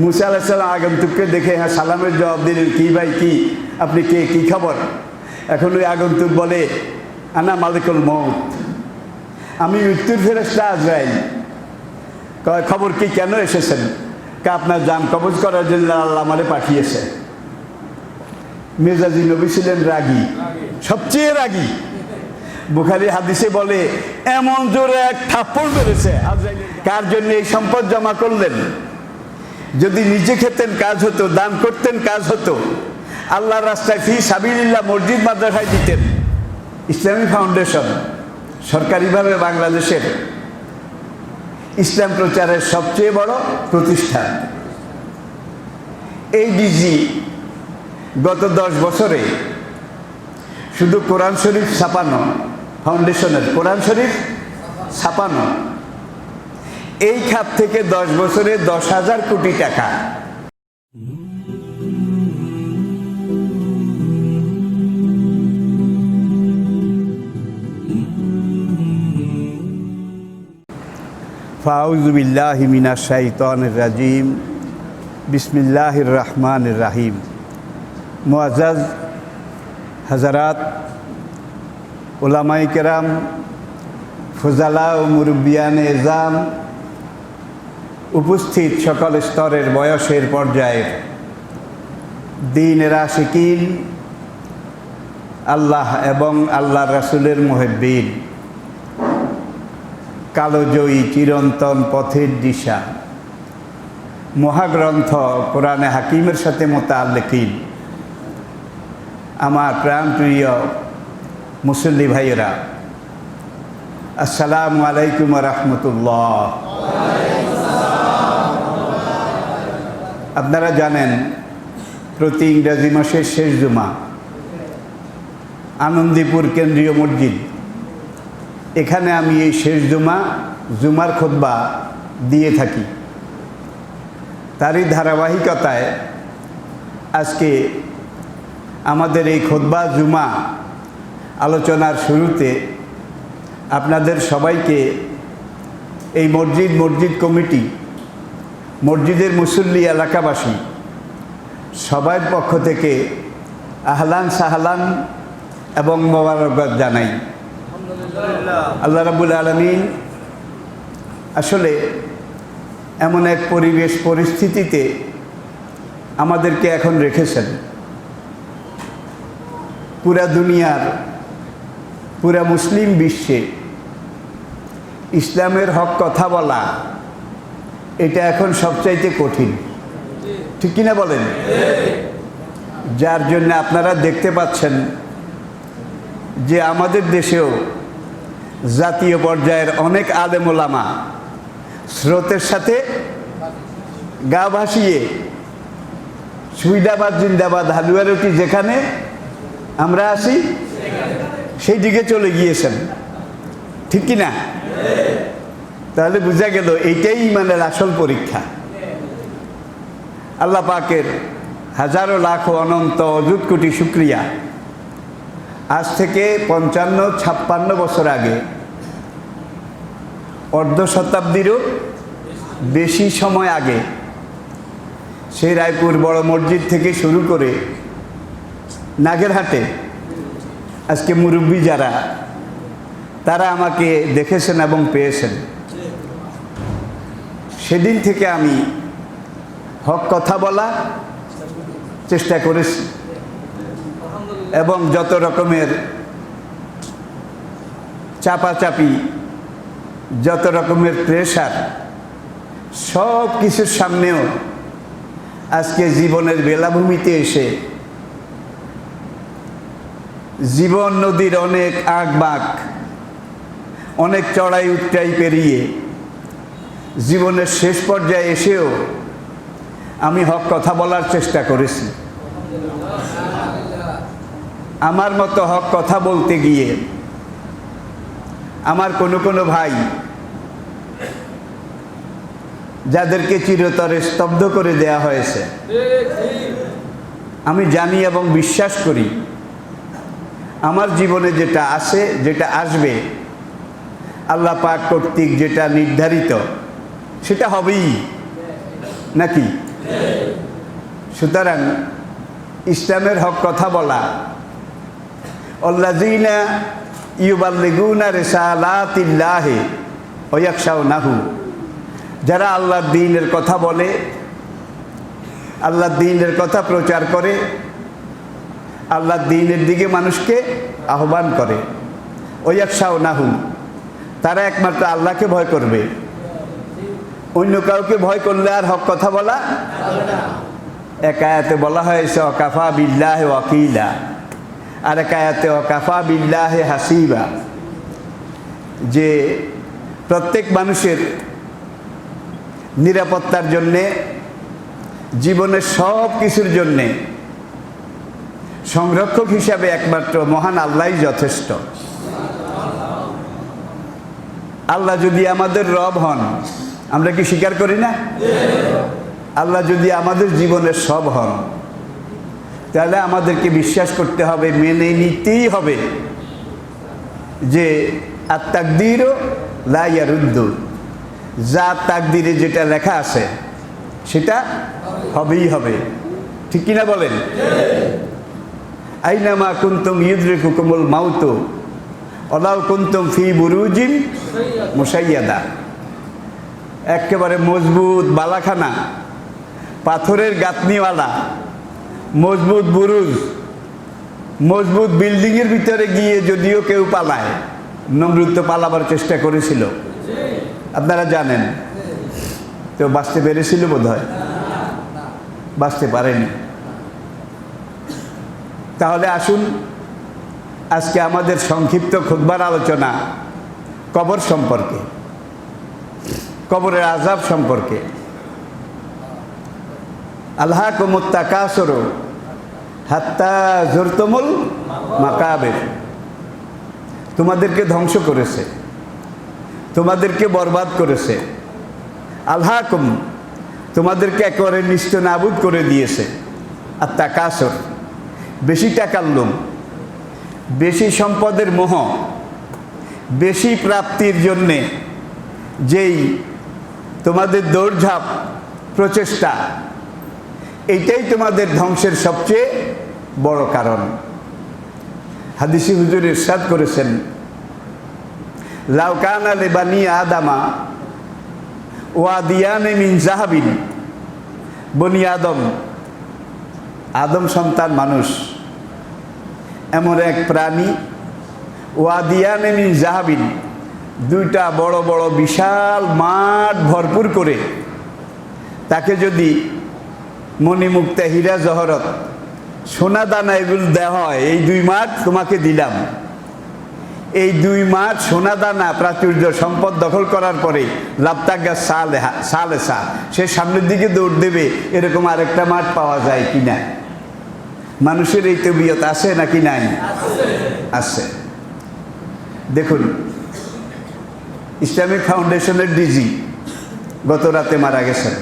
মুসা আলাইহিস সালাম আগন্তুককে দেখে হ্যাঁ সালামের জবাব দিলেন, কি ভাই কি, আপনি কে, কি খবর? এখন ওই আগন্তুক বলে, আনা মালিকুল মউত, আমি মৃত্যুর ফেরেশতা আজরাইল। কয় খবর কি, কেন এসেছেন? আপনার জান কবজ করার জন্য আল্লাহ আমারে পাঠিয়েছে। মেজাজি নবী ছিলেন রাগী, সবচেয়ে রাগী। বুখারী হাদিসে বলে এমন জোরে এক থাপ্পড় মেরেছে। কার জন্য এই সম্পদ জমা করলেন? যদি নিজে খেতেন কাজ হতো, দান করতেন কাজ হতো, আল্লাহর রাস্তায় ফি সাবিলিল্লাহ মসজিদ মাদ্রাসায় দিতেন। ইসলামী ফাউন্ডেশন সরকারিভাবে বাংলাদেশের ইসলাম প্রচারের সবচেয়ে বড় প্রতিষ্ঠান। এই ডিজি গত 10 বছরে শুধু কোরআন শরীফ ছাপানো, ফাউন্ডেশনের কোরআন শরীফ ছাপানো, এই খাত থেকে 10 বছরে 10,000 কোটি টাকা। ফাউযু বিল্লাহি মিনাশ শাইতানির রাজিম। বিসমিল্লাহির রহমানির রহিম। মুআজ্জাজ হাজারাত, উলামায়ে কেরাম, ফুজালা ও মুরব্বিয়ানে এজাম, উপস্থিত সকল স্তরের বয়সের পর্যায়ের দ্বীনের আশিকিন, আল্লাহ এবং আল্লাহর রাসূলের মুহিব্বিন, কালোজয়ী চিরন্তন পথের দিশা, মহাগ্রন্থ কোরআনে হাকিমের সাথে মোতাল্লিকিন, আমার প্রাণপ্রিয় মুসল্লি ভাইয়েরা, আসসালামু আলাইকুম ওয়া রাহমাতুল্লাহ। আপনারা জানেন প্রতি ইংরেজি মাসের শেষ জুমা আনন্দীপুর কেন্দ্রীয় মসজিদ, এখানে আমি এই শেষ জুমার খুতবা দিয়ে থাকি। তারই ধারাবাহিকতায় আজকে আমাদের এই খুতবা জুমা আলোচনার শুরুতে আপনাদের সবাইকে এই মসজিদ কমিটি, মসজিদের মুসল্লি, এলাকাবাসী সবার পক্ষ থেকে আহলান সাহলান এবং মোবারকবাদ জানাই। আল্লাহ রাব্বুল আলামিন আসলে এমন এক পরিবেশ পরিস্থিতিতে আমাদেরকে এখন রেখেছেন, পুরা দুনিয়ার, পুরা মুসলিম বিশ্বে ইসলামের হক কথা বলা এটা এখন সবচাইতে কঠিন, ঠিক কিনা বলেন? যার জন্য আপনারা দেখতে পাচ্ছেন যে আমাদের দেশেও জাতীয় পর্যায়ের অনেক আলেম ওলামা স্রোতের সাথে গা ভাসিয়ে সুইদাবাদ জিন্দাবাদ হালুয়া রুটি যেখানে আমরা আসি সেই দিকে চলে গিয়েছেন, ঠিক কিনা? তাহলে বোঝা গেল এইটাই ইমানের আসল পরীক্ষা। আল্লাহ পাকের হাজারো লাখো অনন্ত অযুত কোটি শুকরিয়া। আজ থেকে 55-56 বছর আগে, অর্ধ শতাব্দীরও বেশি সময় আগে, সেই রায়পুর বড় মসজিদ থেকে শুরু করে নাগেরহাটে আজকে মুরব্বী যারা, তারা আমাকে দেখেছেন এবং পেয়েছেন। সেদিন থেকে আমি হক কথা বলা চেষ্টা করেছি এবং যত রকমের চাপাচাপি, যত রকমের প্রেশার, সব কিছুর সামনেও আজকে জীবনের বেলাভূমিতে এসে জীবন নদীর অনেক আঁকবাঁক, অনেক চড়াই উতরাই পেরিয়ে জীবনের শেষ পর্যায়ে এসেও আমি হক কথা বলার চেষ্টা করেছি। আমার মতো হক কথা বলতে গিয়ে আমার কোনো ভাই যাদেরকে চিরতরে স্তব্ধ করে দেয়া হয়েছে, আমি জানি এবং বিশ্বাস করি আমার জীবনে যেটা আছে, যেটা আসবে, আল্লাহ পাক কর্তৃক যেটা নির্ধারিত সেটা হবেই, নাকি? সুতরাং ইসলামের হক কথা বলা, আল্লাযীনা ইউবাল্লিগুনা রিসালাতিল্লাহি ওয়া ইয়াখশাউনাহু, যারা আল্লাহর দ্বীনের কথা বলে, আল্লাহর দ্বীনের কথা প্রচার করে, আল্লাহর দ্বীনের দিকে মানুষকে আহ্বান করে, ওয়া ইয়াখশাউনাহু, তারা একমাত্র আল্লাহকে ভয় করবে। অন্য কাউকে ভয় করলে আর হক কথা বলা। এক আয়াতে বলা হয়েছে ওয়াকাফা বিল্লাহি ওয়াকিলা, আর এক আয়াতে ওয়াকাফা বিল্লাহি হাসিবা, যে প্রত্যেক মানুষের নিরাপত্তার জন্যে, জীবনের সব কিছুর জন্যে সংরক্ষক হিসাবে একমাত্র মহান আল্লাহই যথেষ্ট। আল্লাহ যদি আমাদের রব হন, আমরা কি স্বীকার করি না? আল্লাহ যদি আমাদের জীবনের সব হন, তাহলে আমাদেরকে বিশ্বাস করতে হবে, মেনে নিতেই হবে যে আত-তাকদীরু লা ইয়ারুদ্দু, যা তাকদীরে যেটা লেখা আছে সেটা হবেই হবে। ঠিক কিনা বলেন? আইনামা কুনতুম ইউদরিকুকুমুল মাউতু ওয়ালাউ কুনতুম ফি বুরুজিন মুশাইয়াদা, একেবারে মজবুত বালাখানা, পাথরের গাঁথনিওয়ালা মজবুত বুরুজ, মজবুত বিল্ডিংয়ের ভিতরে গিয়ে যদিও কেউ পালায়, নমরুদ তো পালাবার চেষ্টা করেছিল, আপনারা জানেন তো, বাঁচতে পেরেছিল বোধ হয়, বাঁচতে পারেনি। তাহলে আসুন আজকে আমাদের সংক্ষিপ্ত খুতবার আলোচনা কবর সম্পর্কে, কবরের আযাব সম্পর্কে। আলহাকুমুত তাকাসুরু হাত্তা যুরতুমুল মাকাবির, তোমাদেরকে ধ্বংস করেছে, তোমাদেরকে বরবাদ করেছে। আলহাকুম, তোমাদেরকে একেবারে নিস্তেনাবুদ করে দিয়েছে। আর তাকাসুর, বেশি টাকার লোভ, বেশি সম্পদের মোহ, বেশি প্রাপ্তির জন্যে যেই তোমাদের দৌড়ঝাঁপ প্রচেষ্টা, এইটাই তোমাদের ধ্বংসের সবচেয়ে বড় কারণ। হাদিসে হুজুর ইরশাদ করেছেন, লাউ কানা লিবানি আদামা ওয়াদিয়ানে মিন যাহাবিন, বনি আদম, আদম সন্তান মানুষ এমন এক প্রাণী, ওয়াদিয়ানে মিন যাহাবিন, দুইটা বড় বড় বিশাল মাঠ ভরপুর করে তাকে যদি মণিমুক্তা হীরা জহরত সোনা দানা এগুলো দেওয়া হয়, এই দুই মাঠ তোমাকে দিলাম, এই দুই মাঠ সোনা দানা প্রাচুর্য সম্পদ দখল করার পরে লাবতাগা সালেসা, সে সামনের দিকে দৌড় দেবে, এরকম আরেকটা মাঠ পাওয়া যায় কিনা? মানুষের এই তবিয়ত আছে নাকি নাই? আছে। দেখুন, ইসলামিক ফাউন্ডেশনের ডিজি গত রাতে মারা গেছেন।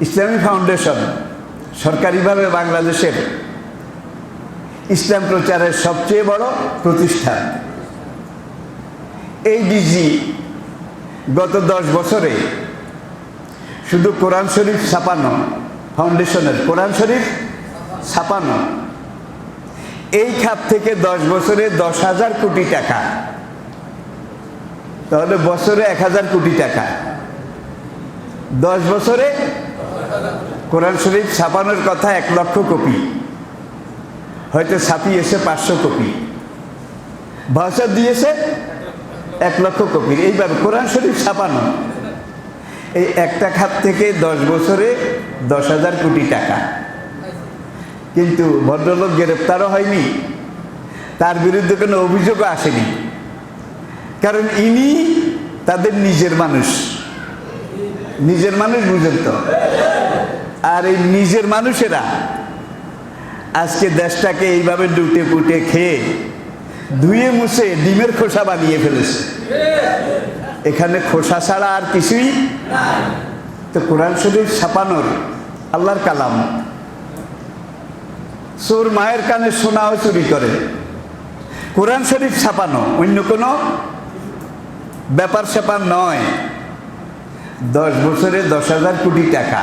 ইসলামিক ফাউন্ডেশন সরকারিভাবে বাংলাদেশের ইসলাম প্রচারের সবচেয়ে বড় প্রতিষ্ঠান। এই ডিজি গত 10 বছরে শুধু কোরআন শরীফ ছাপানো, ফাউন্ডেশনের কোরআন শরীফ ছাপানো, এই খাত থেকে 10 বছরে 10,000 কোটি টাকা, তাহলে বছরে 1,000 কোটি টাকা, 10 বছরে কোরআন শরীফ ছাপানোর কথা 1 লক্ষ কপি, হয়তো ছাপিয়েছে 500 কপি, ভাষা দিয়েছে 1 লক্ষ কপি, এইভাবে কোরআন শরীফ ছাপানো। এই একটা খাত থেকে 10 বছরে 10,000 কোটি টাকা। কিন্তু ভদ্রলোক গ্রেপ্তারও হয়নি, তার বিরুদ্ধে কোনো অভিযোগও আসেনি, কারণ ইনি তাদের নিজের মানুষ। নিজের মানুষ বুঝেন তো? আর এই নিজের মানুষেরা আজকে দেশটাকে এইভাবে লুটে পুটে খেয়ে ধুয়ে মুছে ডিমের খোসা বানিয়ে ফেলেছে। এখানে খোসা ছাড়া আর কিছুই। তো কোরআন শরীফ ছাপানোর, আল্লাহর কালাম, চোর মায়ের কানে সোনাও চুরি করে, কোরআন শরীফ ছাপানো অন্য কোনো ব্যাপার স্যাপার নয়। 10 বছরে 10,000 কোটি টাকা,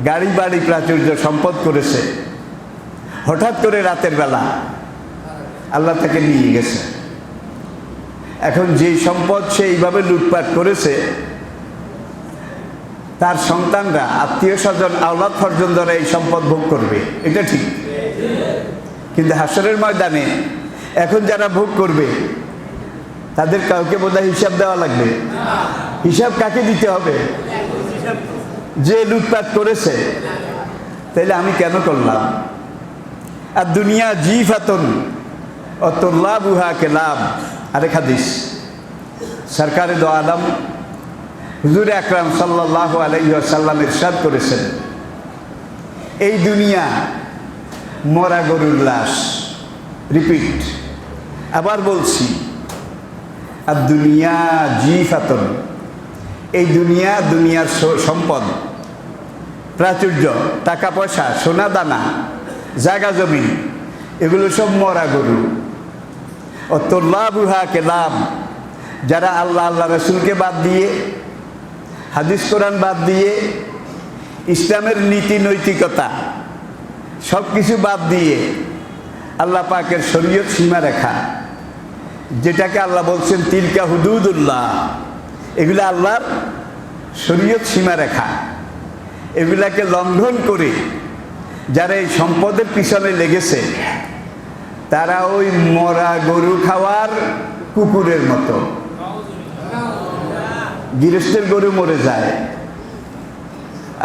গাড়ি বাড়ি প্রাচুর্য সম্পদ করেছে। হঠাৎ করে রাতের বেলা আল্লাহ তাকে নিয়ে গেছে। এখন যেই সম্পদ সে এইভাবে লুটপাট করেছে, তার সন্তানরা, আত্মীয় স্বজন, আওলাদ ফরজন্দরা এই সম্পদ ভোগ করবে, এটা ঠিক। কিন্তু হাসরের ময়দানে এখন যারা ভোগ করবে তাদের কাউকে বোধহয় হিসাব দেওয়া লাগবে। হিসাব কাকে দিতে হবে? যে লুটপাট করেছে। তাইলে আমি কেন করলাম? আর দুনিয়া জিফাতুন অতুল্লাবুহা কেলাম। আরেক হাদিস সরকারে দো আলম হুজুর আকরাম সাল্লাল্লাহু আলাইহি ওয়াসাল্লাম ইরশাদ করেছেন, এই দুনিয়া মরা গরুর লাশ। রিপিট, আবার বলছি, আর দুনিয়া জিফাতুন, এই দুনিয়া, দুনিয়ার সম্পদ, প্রাচুর্য, টাকা পয়সা, সোনা দানা, জায়গা জমিন, এগুলো সব মরা গরু। অতুল্লাবুহা কেলাম, যারা আল্লাহ আল্লাহ রসুলকে বাদ দিয়ে, হাদিস কোরআন বাদ দিয়ে, ইসলামের নীতি নৈতিকতা সব কিছু বাদ দিয়ে আল্লাহ পাকের শরীয়ত সীমারেখা, যেটাকে আল্লাহ বলছেন তিলকা হুদুদুল্লাহ, এগুলো আল্লাহর শরীয়ত সীমারেখা, এগুলাকে লঙ্ঘন করে যারা এই সম্পদের পিছনে লেগেছে, তারা ওই মরা গরু খাওয়ার কুকুরের মতো। গৃহস্থের গরু মরে যায়,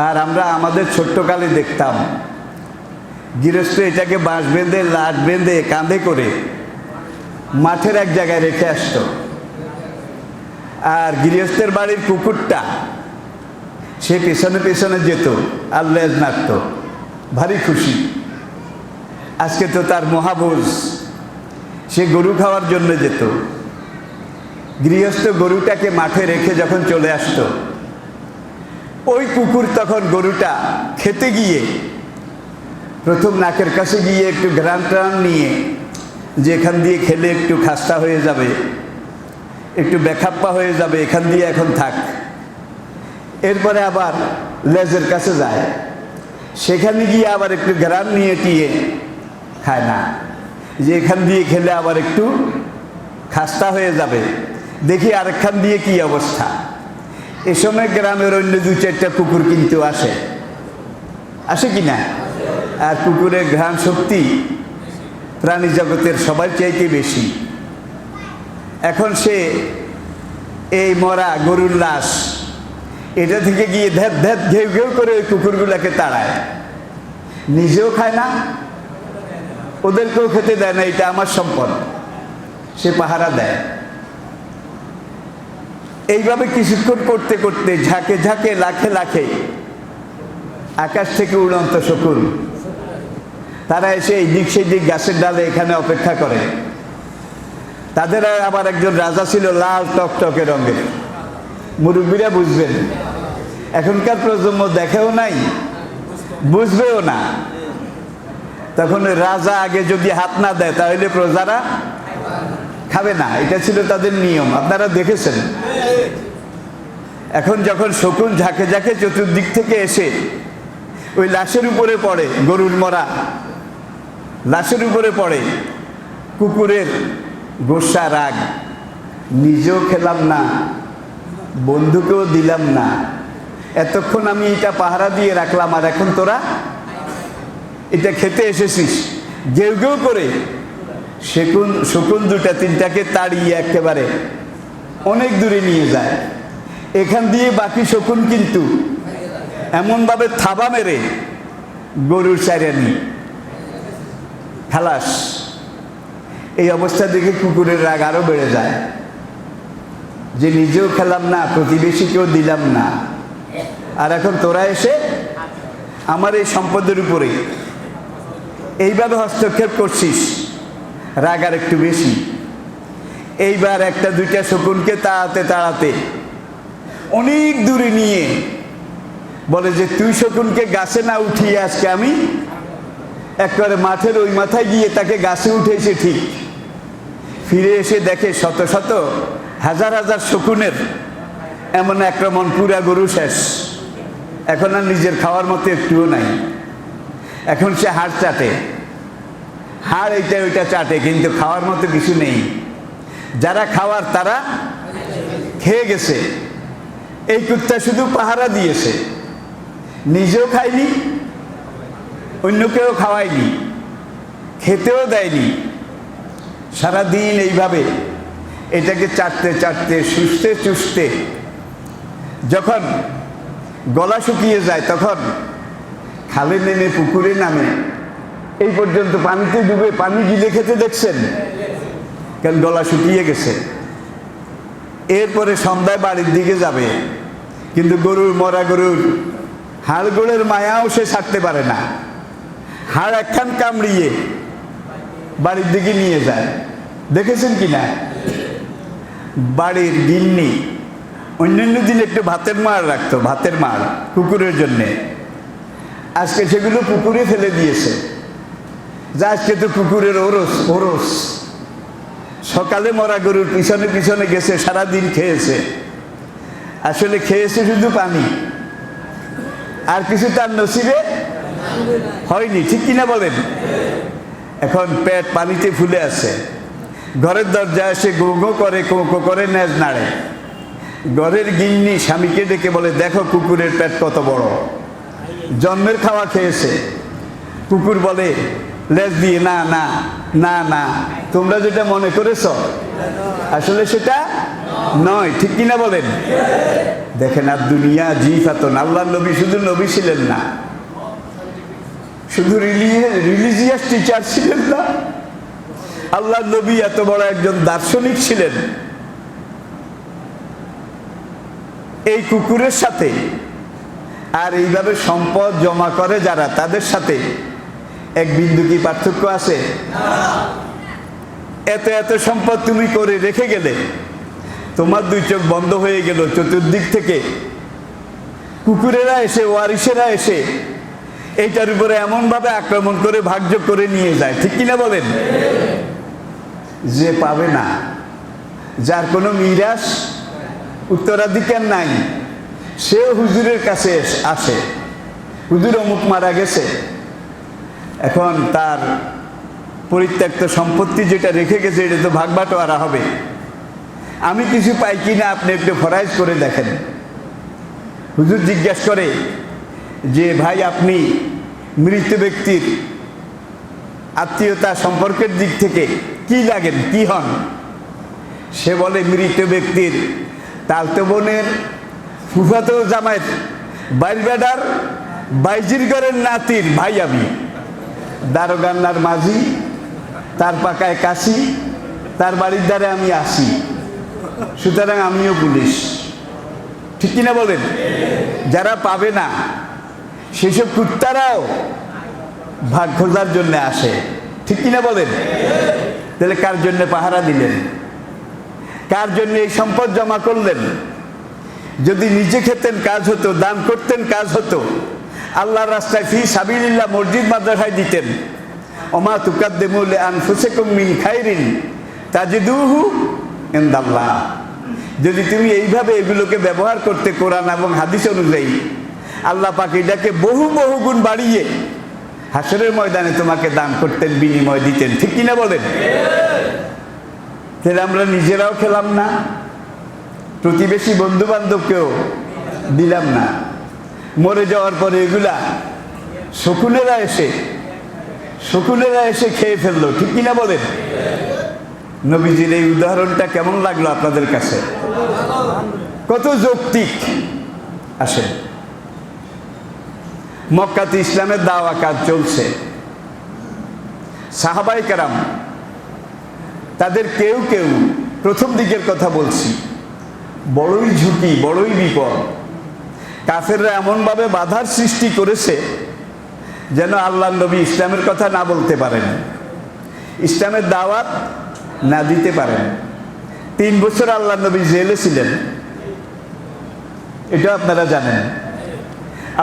আর আমরা আমাদের ছোট্টকালে দেখতাম গৃহস্থ এটাকে বাঁশ বেঁধে, লাট বেঁধে, কাঁধে করে মাঠের এক জায়গায় রেখে আসতো। আর গৃহস্থের বাড়ির কুকুরটা সে পেছনে পেছনে যেত আর লেজ নাড়ত, ভারী খুশি। আজকে তো তার মহাভোজ, সে গরু খাওয়ার জন্য যেত। গৃহস্থ গরুটাকে মাঠে রেখে যখন চলে আসতো, ওই কুকুর তখন গরুটা খেতে গিয়ে প্রথম নাকের কাছে গিয়ে একটু ঘ্রাণ টান নিয়ে, যে এখান দিয়ে খেলে একটু খাস্তা হয়ে যাবে, একটু বেখাপ্পা হয়ে যাবে, এখান দিয়ে এখন থাক। এরপরে আবার লেজের কাছে যায়, সেখানে গিয়ে আবার একটু ঘ্রাণ নিয়ে টিয়ে খায় না, যে এখান দিয়ে খেলে আবার একটু খাস্তা হয়ে যাবে, দেখি আরেকখান দিয়ে কি অবস্থা। এ সময় গ্রামের অন্য 2-4টা কুকুর কিন্তু আসে, আসে কি না? আর কুকুরের ঘ্রাণ শক্তি প্রাণী জগতের সবার চাইতে বেশি। এখন সে এই মরা গরুর লাশ, এটা থেকে গিয়ে ধ্যাত ধ্যাত ঘেউ ঘেউ করে ওই কুকুরগুলোকে তাড়ায়, নিজেও খায় না, ওদেরকেও খেতে দেয় না, এটা আমার সম্পদ, সে পাহারা দেয়। এইভাবে কিছুক্ষণ করতে করতে ঝাঁকে ঝাঁকে, লাখে লাখে আকাশ থেকে উড়ন্ত শকুন তারা এসে এই দিক সেই দিক গাছের ডালে এখানে অপেক্ষা করে। তাদের আবার একজন রাজা ছিল, লাল টকটকে রঙের। মুরব্বীরা বুঝবেন, এখনকার প্রজন্ম দেখেও নাই, বুঝবেও না। তখন রাজা আগে যদি হাত না দেয় তাহলে প্রজারা খাবে না, এটা ছিল তাদের নিয়ম, আপনারা দেখেছেন। এখন যখন শকুন ঝাঁকে ঝাঁকে চতুর্দিক থেকে এসে ওই লাশের উপরে পড়ে, গরুর মরা লাশের উপরে পড়ে, কুকুরের গোসা রাগ, নিজেও খেলাম না, বন্ধুকেও দিলাম না, এতক্ষণ আমি এটা পাহারা দিয়ে রাখলাম, আর এখন তোরা এটা খেতে এসেছিস। ঘেউ ঘেউ করে শকুন 2-3টাকে তাড়িয়ে একেবারে অনেক দূরে নিয়ে যায়। এখান দিয়ে বাকি শকুন কিন্তু এমনভাবে থাবা মেরে গরুর চাইরানি খালাস। এই অবস্থা দেখে কুকুরের রাগ আরো বেড়ে যায়, যে নিজেও খেলাম না, প্রতিবেশীকেও দিলাম না, আর এখন তোরা এসে আমার এই সম্পদের উপরে এইভাবে হস্তক্ষেপ করছিস, রাগ আর একটু বেশি। এইবার 1-2টা শকুনকে তাড়াতে তাড়াতে অনেক দূরে নিয়ে বলে যে তুই শকুনকে গাছে না উঠিয়ে আজকে আমি একবারে মাঠের ওই মাথায় গিয়ে তাকে গাছে উঠেছে। ঠিক ফিরে এসে দেখে শত শত হাজার হাজার শকুনের এমন আক্রমণ, পুরা গরু শেষ, এখন আর নিজের খাওয়ার মতো একটুও নাই। এখন সে হাড় চাটে, হাড় এইটা ওইটা চাটে, কিন্তু খাওয়ার মতো কিছু নেই। যারা খাওয়ার তারা খেয়ে গেছে। এই কুত্তা শুধু পাহারা দিয়েছে, নিজেও খায়নি, অন্যকেও খাওয়ায়নি, খেতেও দেয়নি। সারাদিন এইভাবে এটাকে চাটতে চাটতে, শুষতে চুষতে যখন গলা শুকিয়ে যায়, তখন খালে নেমে, পুকুরে নামে, এই পর্যন্ত পানিতে ডুবে পানি গিলে খেতে দেখছেন, কারণ গলা শুকিয়ে গেছে। এরপরে সন্ধ্যায় বাড়ির দিকে যাবে, কিন্তু গরুর, মরা গরুর হাড়গোড়ের মায়াও সে ছাড়তে পারে না। হাড় একখান কামড়িয়ে বাড়ির দিকে নিয়ে যায়। দেখেছেন কিনা? বাড়ির গিন্নি অন্যান্য দিন একটু ভাতের মার রাখতো, ভাতের মার কুকুরের জন্যে। আজকে সেগুলো পুকুরে ফেলে দিয়েছে। যা আজকে তো কুকুরের ওরস ওরস। সকালে মরা গরুর পিছনে পিছনে গেছে, সারাদিন খেয়েছে। আসলে খেয়েছে শুধু পানি, আর কিছু তার নসিবে হয়নি, ঠিক কিনা বলেন? এখন পেট পানিতে ফুলে আছে। ঘরের দরজায় এসে গো গো করে, কো কো করে নেজ নাড়ে। ঘরের গিন্নি স্বামীকে ডেকে বলে, দেখো কুকুরের পেট কত বড়, জন্মের খাওয়া খেয়েছে। কুকুর বলে লেজ দিয়ে, না না না না, তোমরা যেটা মনে করেছ আসলে সেটা নয়, ঠিক কিনা বলেন? দেখেন, আর দুনিয়া জিফাতন। আল্লাহর নবী শুধু নবী ছিলেন না, শুধু রিলিজিয়াস টিচার ছিলেন না, আল্লাহর নবী এত বড় একজন দার্শনিক ছিলেন। এই কুকুরের সাথে আর এইভাবে সম্পদ জমা করে যারা, তাদের সাথে এক বিন্দু কি পার্থক্য আছে? এত এত সম্পদ তুমি করে রেখে গেলে, তোমার দুই চোখ বন্ধ হয়ে গেল, চতুর্দিক থেকে কুকুরেরা এসে, ওয়ারিসেরা এসে এইটার উপরে এমনভাবে আক্রমণ করে ভাগ্য করে নিয়ে যায়, ঠিক কিনা বলেন? যে পাবে না, যার কোনো মিরাস উত্তরাধিকার নাই, সে হুজুরের কাছে আসে, হুজুর অমুক মারা গেছে, এখন তার পরিত্যক্ত সম্পত্তি যেটা রেখে গেছে এটা তো ভাগ বাটোয়ারা হবে, আমি কিছু পাই কিনা আপনি একটু ফরাইজ করে দেখেন। হুজুর জিজ্ঞাসা করে যে, ভাই আপনি মৃত ব্যক্তির আত্মীয়তা সম্পর্কের দিক থেকে কি লাগেন, কি হন? সে বলে, মৃত ব্যক্তির তালতো বোনের ফুফাতো জামাইয়ের বাইর বেডার বাইজির ঘরের নাতির ভাই আমি, দারোগান্নার মাঝি, তার পাকায় কাশি, তার বাড়ির দ্বারে আমি আসি, সুতরাং আমিও পুলিশ, ঠিক কিনা বলেন? যারা পাবে না সেসব কুত্তারাও ভাগ খোঁজার জন্য আসে, ঠিক কিনা বলেন? তাহলে কার জন্য পাহারা দিলেন? কার জন্য এই সম্পদ জমা করলেন? যদি নিজে খেতেন কাজ হতো, দান করতেন কাজ হতো, আল্লাহর রাস্তায় ফি সাবিলিল্লাহ মসজিদ মাদ্রাসায় দিতেন। ওমা তুকাদ্দিমু লিআনফুসিকুম মিন খাইরিন তাজিদুহু ইনদাল্লাহ। যদি তুমি এইভাবে এগুলোকে ব্যবহার করতে কোরআন এবং হাদিস অনুযায়ী, আল্লাহ পাক এটাকে বহু বহু গুণ বাড়িয়ে হাসরের ময়দানে তোমাকে দান করতেন, বিনিময় দিতেন, ঠিক কিনা বলেন? তাহলে আমরা নিজেরাও খেলাম না, প্রতিবেশী বন্ধু বান্ধবকেও দিলাম না। মরে যাওয়ার পরে এগুলা শকুনেরা এসে খেয়ে ফেললো, ঠিক কিনা বলেন? নবীজির এই উদাহরণটা কেমন লাগলো আপনাদের কাছে? কত যৌক্তিক। আসেন, মক্কাতে ইসলামের দাওয়া কাজ চলছে। সাহাবায়ে কেরাম তাদের কেউ কেউ, প্রথম দিকের কথা বলছি, বড়ই ঝুঁকি, বড়ই বিপদ। কাফেররা এমনভাবে বাধার সৃষ্টি করেছে যেন আল্লাহর নবী ইসলামের কথা না বলতে পারেন, ইসলামের দাওয়াত না দিতে পারেন। 3 বছর আল্লাহর নবী জেলে ছিলেন, এটা আপনারা জানেন।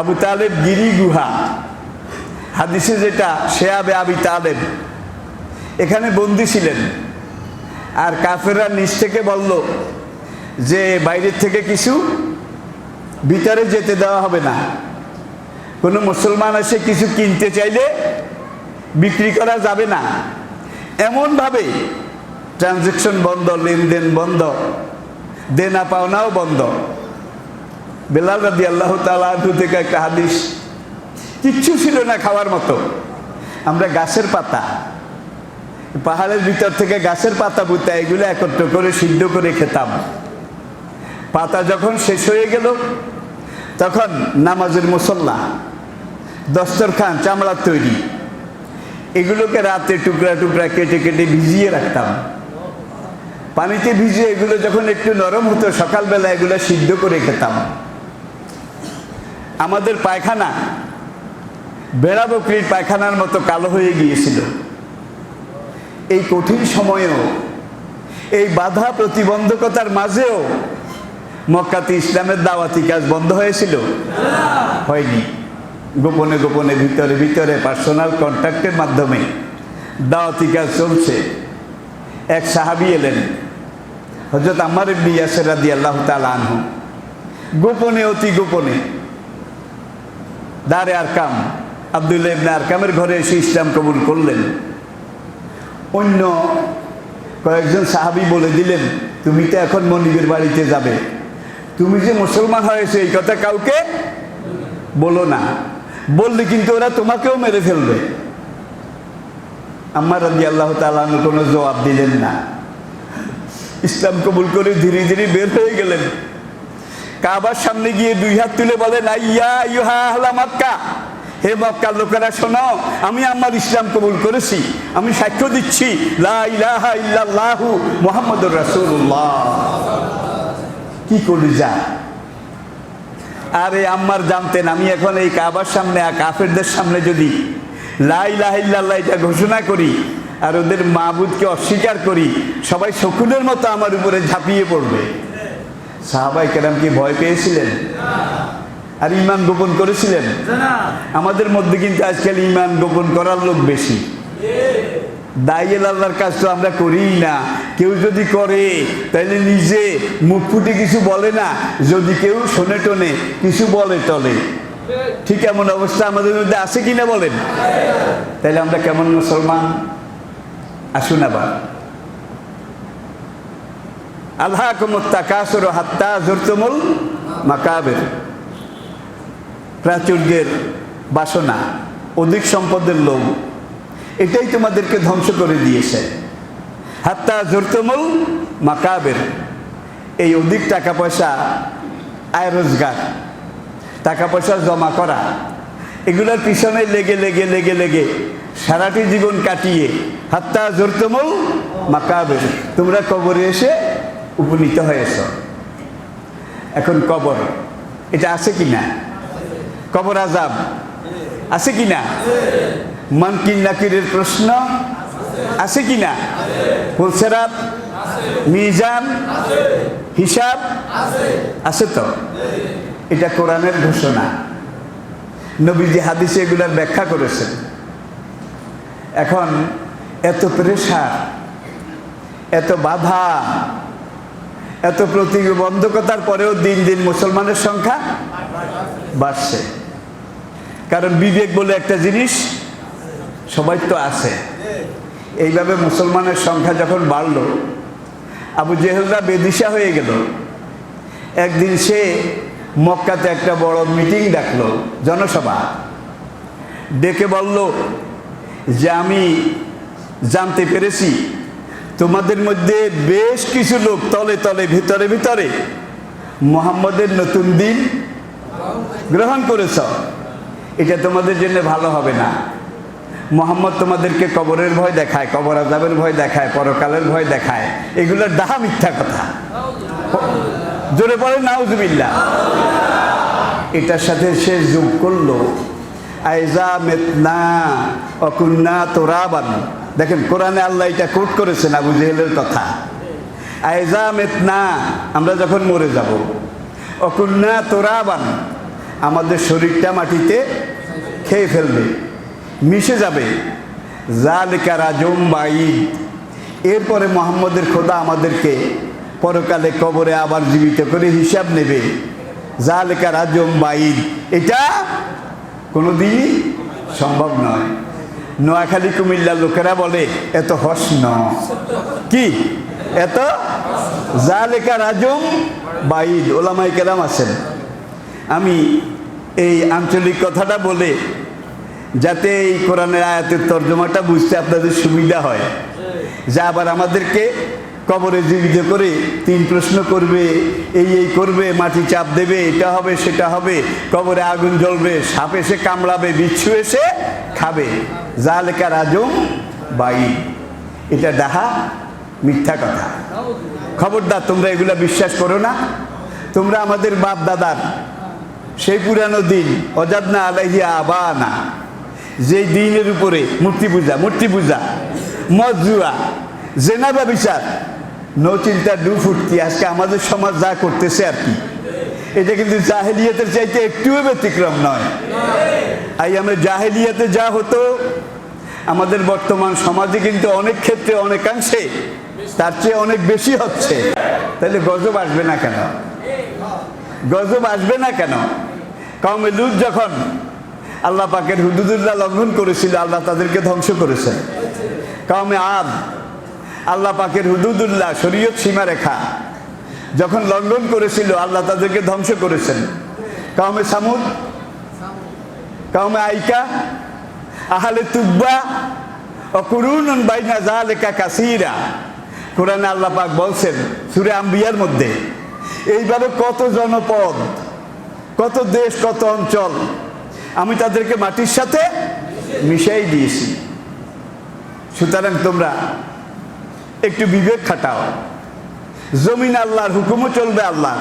আবু তালেব গিরি গুহা, হাদিসে যেটা শেয়াবে আবি তালেব, এখানে বন্দী ছিলেন। আর কাফেররা নিচ থেকে বলল যে বাইরের থেকে কিছু ভিতরে যেতে দেওয়া হবে না। কোনো মুসলমান এসে কিছু কিনতে চাইলে বিক্রি করা যাবে না। এমনভাবে ট্রানজ্যাকশন বন্ধ, লেনদেন বন্ধ, দেনা পাওনাও বন্ধ। বেলাল রাদিয়াল্লাহু তাআলা আনহু থেকে একটা হাদিস, কিচ্ছু ছিল না খাওয়ার মতো। আমরা গাছের পাতা, পাহাড়ের ভিতর থেকে গাছের পাতা বুতা এগুলো একত্র করে সিদ্ধ করে খেতাম। পাতা যখন শেষ হয়ে গেল তখন নামাজের মুসল্লা, দস্তরখান চামড়ার তৈরি, এগুলোকে রাতে টুকরা টুকরা কেটে কেটে ভিজিয়ে রাখতাম। পানিতে ভিজিয়ে এগুলো যখন একটু নরম হতো সকালবেলা এগুলো সিদ্ধ করে খেতাম। আমাদের পায়খানা বেড়া বকরির পায়খানার মতো কালো হয়ে গিয়েছিল। এই কঠিন সময়েও, এই বাধা প্রতিবন্ধকতার মাঝেও মক্কাতে ইসলামের দাওয়াতি কাজ বন্ধ হয়েছিল? হয়নি। গোপনে গোপনে ভিতরে ভিতরে পার্সোনাল কন্ট্যাক্টের মাধ্যমে দাওয়াতি কাজ চলছে। এক সাহাবী এলেন, হযরত আম্মার ইবনে ইয়াসির রাদিয়াল্লাহু তাআলা আনহু, গোপনে, অতি গোপনে দারে আরকাম আব্দুল্লাহ ইবনে আরকামের ঘরে এসে ইসলাম কবুল করলেন। অন্য কয়েকজন সাহাবী বলে দিলেন, তুমি তো এখন মনিবের বাড়িতে যাবে, তুমি যে মুসলমান হয়েছে এই কথা কাউকে বলো না, বললে কিন্তু ওরা তোমাকেও মেরে ফেলবে। আম্মা রাদিয়াল্লাহু তাআলা আনহু কোনো জবাব দিলেন না। ইসলাম কবুল করে ধীরে ধীরে বের হয়ে গেলেন। কাবার সামনে গিয়ে দুই হাত তুলে বলেন, ইয়া আইয়ুহা আহলা মক্কা, হে মক্কার লোকেরা শোনো, আমি আমার ইসলাম কবুল করেছি, আমি সাক্ষ্য দিচ্ছি লা ইলাহা ইল্লাল্লাহু মুহাম্মাদুর রাসূলুল্লাহ। কি করে যা? আরে আম্মার জানতেন আমি এখন এই কাবার সামনে আর কাফেরদের সামনে যদি লা ইলাহা ইল্লাল্লাহ এটা ঘোষণা করি আর ওদের মাবুদকে অস্বীকার করি, সবাই শকুনের মতো আমার উপরে ঝাঁপিয়ে পড়বে। সাহাবায়ে কেরাম কি ভয় পেয়েছিলেন? আর ঈমান গোপন করেছিলেন? আমাদের মধ্যে কিন্তু আজকাল ঈমান গোপন করার লোক বেশি। দাইয়েল আল্লাহর কাজ তো আমরা করিই না। কেউ যদি করে তাহলে নিজে মুখ ফুটে কিছু বলে না, যদি কেউ শোনে টোনে কিছু বলে টলে। ঠিক এমন অবস্থা আমাদের মধ্যে আছে কিনা বলেন? তাহলে আমরা কেমন মুসলমান? আসুন আবার, আলহাকুমুত তাকাসুর হাত্তা যুরতুমুল মাকাবির, প্রাচুর্যের বাসনা, অধিক সম্পদের লোভ, এটাই তোমাদেরকে ধ্বংস করে দিয়েছে। হাত্তা যুরতুমুল মাকাবির, এই অধিক টাকা পয়সা, আয় রোজগার, টাকা পয়সা জমা করা, এগুলোর পিছনে লেগে লেগে লেগে লেগে সারাটি জীবন কাটিয়ে হাত্তা যুরতুমুল মাকাবির, তোমরা কবরে এসে উপনীত হয়েছ। এখন কবর এটা আছে কিনা? কবর আযাব আছে কিনা? মুনকির নাকিরের প্রশ্ন আছে কিনা? ফুলসিরাত, মিজান, হিসাব আছে তো? এটা কোরআনের ঘোষণা, নবীজি হাদিসে এগুলার ব্যাখ্যা করেছেন। এখন এত প্রেসার, এত বাধা, এত প্রতিবন্ধকতার পরেও দিন দিন মুসলমানের সংখ্যা বাড়ছে। কারণ বিবেক বলে একটা জিনিস সবাই তো আছে। এইভাবে মুসলমানের সংখ্যা যখন বাড়ল, আবু জেহেলরা বেদিশা হয়ে গেল। একদিন সে মক্কাতে একটা বড় মিটিং ডাকলো, জনসভা ডেকে বলল যে আমি জানতে পেরেছি তোমাদের মধ্যে বেশ কিছু লোক তলে তলে ভিতরে ভিতরে মুহাম্মদের নতুন দিন গ্রহণ করেছ। এটা তোমাদের জন্য ভালো হবে না। মুহাম্মদ তোমাদেরকে কবরের ভয় দেখায়, কবর আযাবের ভয় দেখায়, পরকালের ভয় দেখায়। এগুলোর ডাহা মিথ্যা কথা। জোরে পড়ে নাউজুবিল্লাহ। এটার সাথে সে যোগ করলো আইজা মেতনা অকুন্না তোরাবান। দেখেন কোরআনে আল্লাহ এটা কোট করেছেন আবু জেহেলের কথা। আইজা মেতনা, আমরা যখন মরে যাব, অকুন্না তোরাবান, আমাদের শরীরটা মাটিতে খেয়ে ফেলবে, মিশে যাবে। যালিকা রাজুম বাইদ, এরপরে মুহাম্মদের খোদা আমাদেরকে পরকালে কবরে আবার জীবিত করে হিসাব নেবে। জালিকা রাজুম বাইদ, এটা কোনোদিনই সম্ভব নয়। নোয়াখালী কুমিল্লার লোকেরা বলে এত হস্ন কি, এত জালিকা রাজুম বাইদ। ওলামায়ে কেরাম আছেন। আমি এই আঞ্চলিক কথাটা বলে যাতে এই কোরআনের আয়াতের তর্জমাটা বুঝতে আপনাদের সুবিধা হয়, যা আবার আমাদেরকে কবরে জীবিত করে 3 প্রশ্ন করবে, এই করবে, মাটি চাপ দেবে, এটা হবে সেটা হবে, কবরে আগুন জ্বলবে, সাপ এসে কামড়াবে, বিচ্ছু এসে খাবে। জালিকা রাজুম বাইদ, এটা ডাহা মিথ্যা কথা। খবরদার তোমরা এগুলা বিশ্বাস করো না। তোমরা আমাদের বাপ দাদার সেই পুরানো দিন অজাদনা আলাইহিয়া আবানা, যেই দিনের উপরে মূর্তি পূজা, মদ জুয়া, জেনা ব্যভিচার, নো চিন্তা ডু ফুটকি, আজকে আমাদের সমাজ যা করতেছে আর কি, এটা কিন্তু জাহেলিয়াতের চাইতে একটুও ব্যতিক্রম নয়। আমরা জাহেলিয়াতে যা হতো আমাদের বর্তমান সমাজে কিন্তু অনেক ক্ষেত্রে অনেকাংশে তার চেয়ে অনেক বেশি হচ্ছে। তাহলে গজব আসবে না কেন? গজব আসবে না কেন? কওমে লূত যখন আল্লাহ পাকের হুদুদুল্লাহ লঙ্ঘন করেছিল, আল্লাহ তাদেরকে ধ্বংস করেছেন। কওমে আদ আল্লাহ পাকের হুদুদুল্লাহ শরীয়ত সীমারেখা যখন লঙ্ঘন করেছিল, আল্লাহ তাদেরকে ধ্বংস করেছেন। কওমে সামুদ, কওমে আইকা, আহলে তুব্বা ও কুরুনুন বাইনা যালিকা কাসীরা। কোরআনে আল্লাহ পাক বলছেন সূরা আম্বিয়ার মধ্যে, এইভাবে কত জনপদ, কত দেশ, কত অঞ্চল আমি তাদেরকে মাটির সাথে মিশাই দিয়েছি। সুতরাং তোমরা একটু বিবেক খাটাও। জমিন আল্লাহর, হুকুমও চলবে আল্লাহ।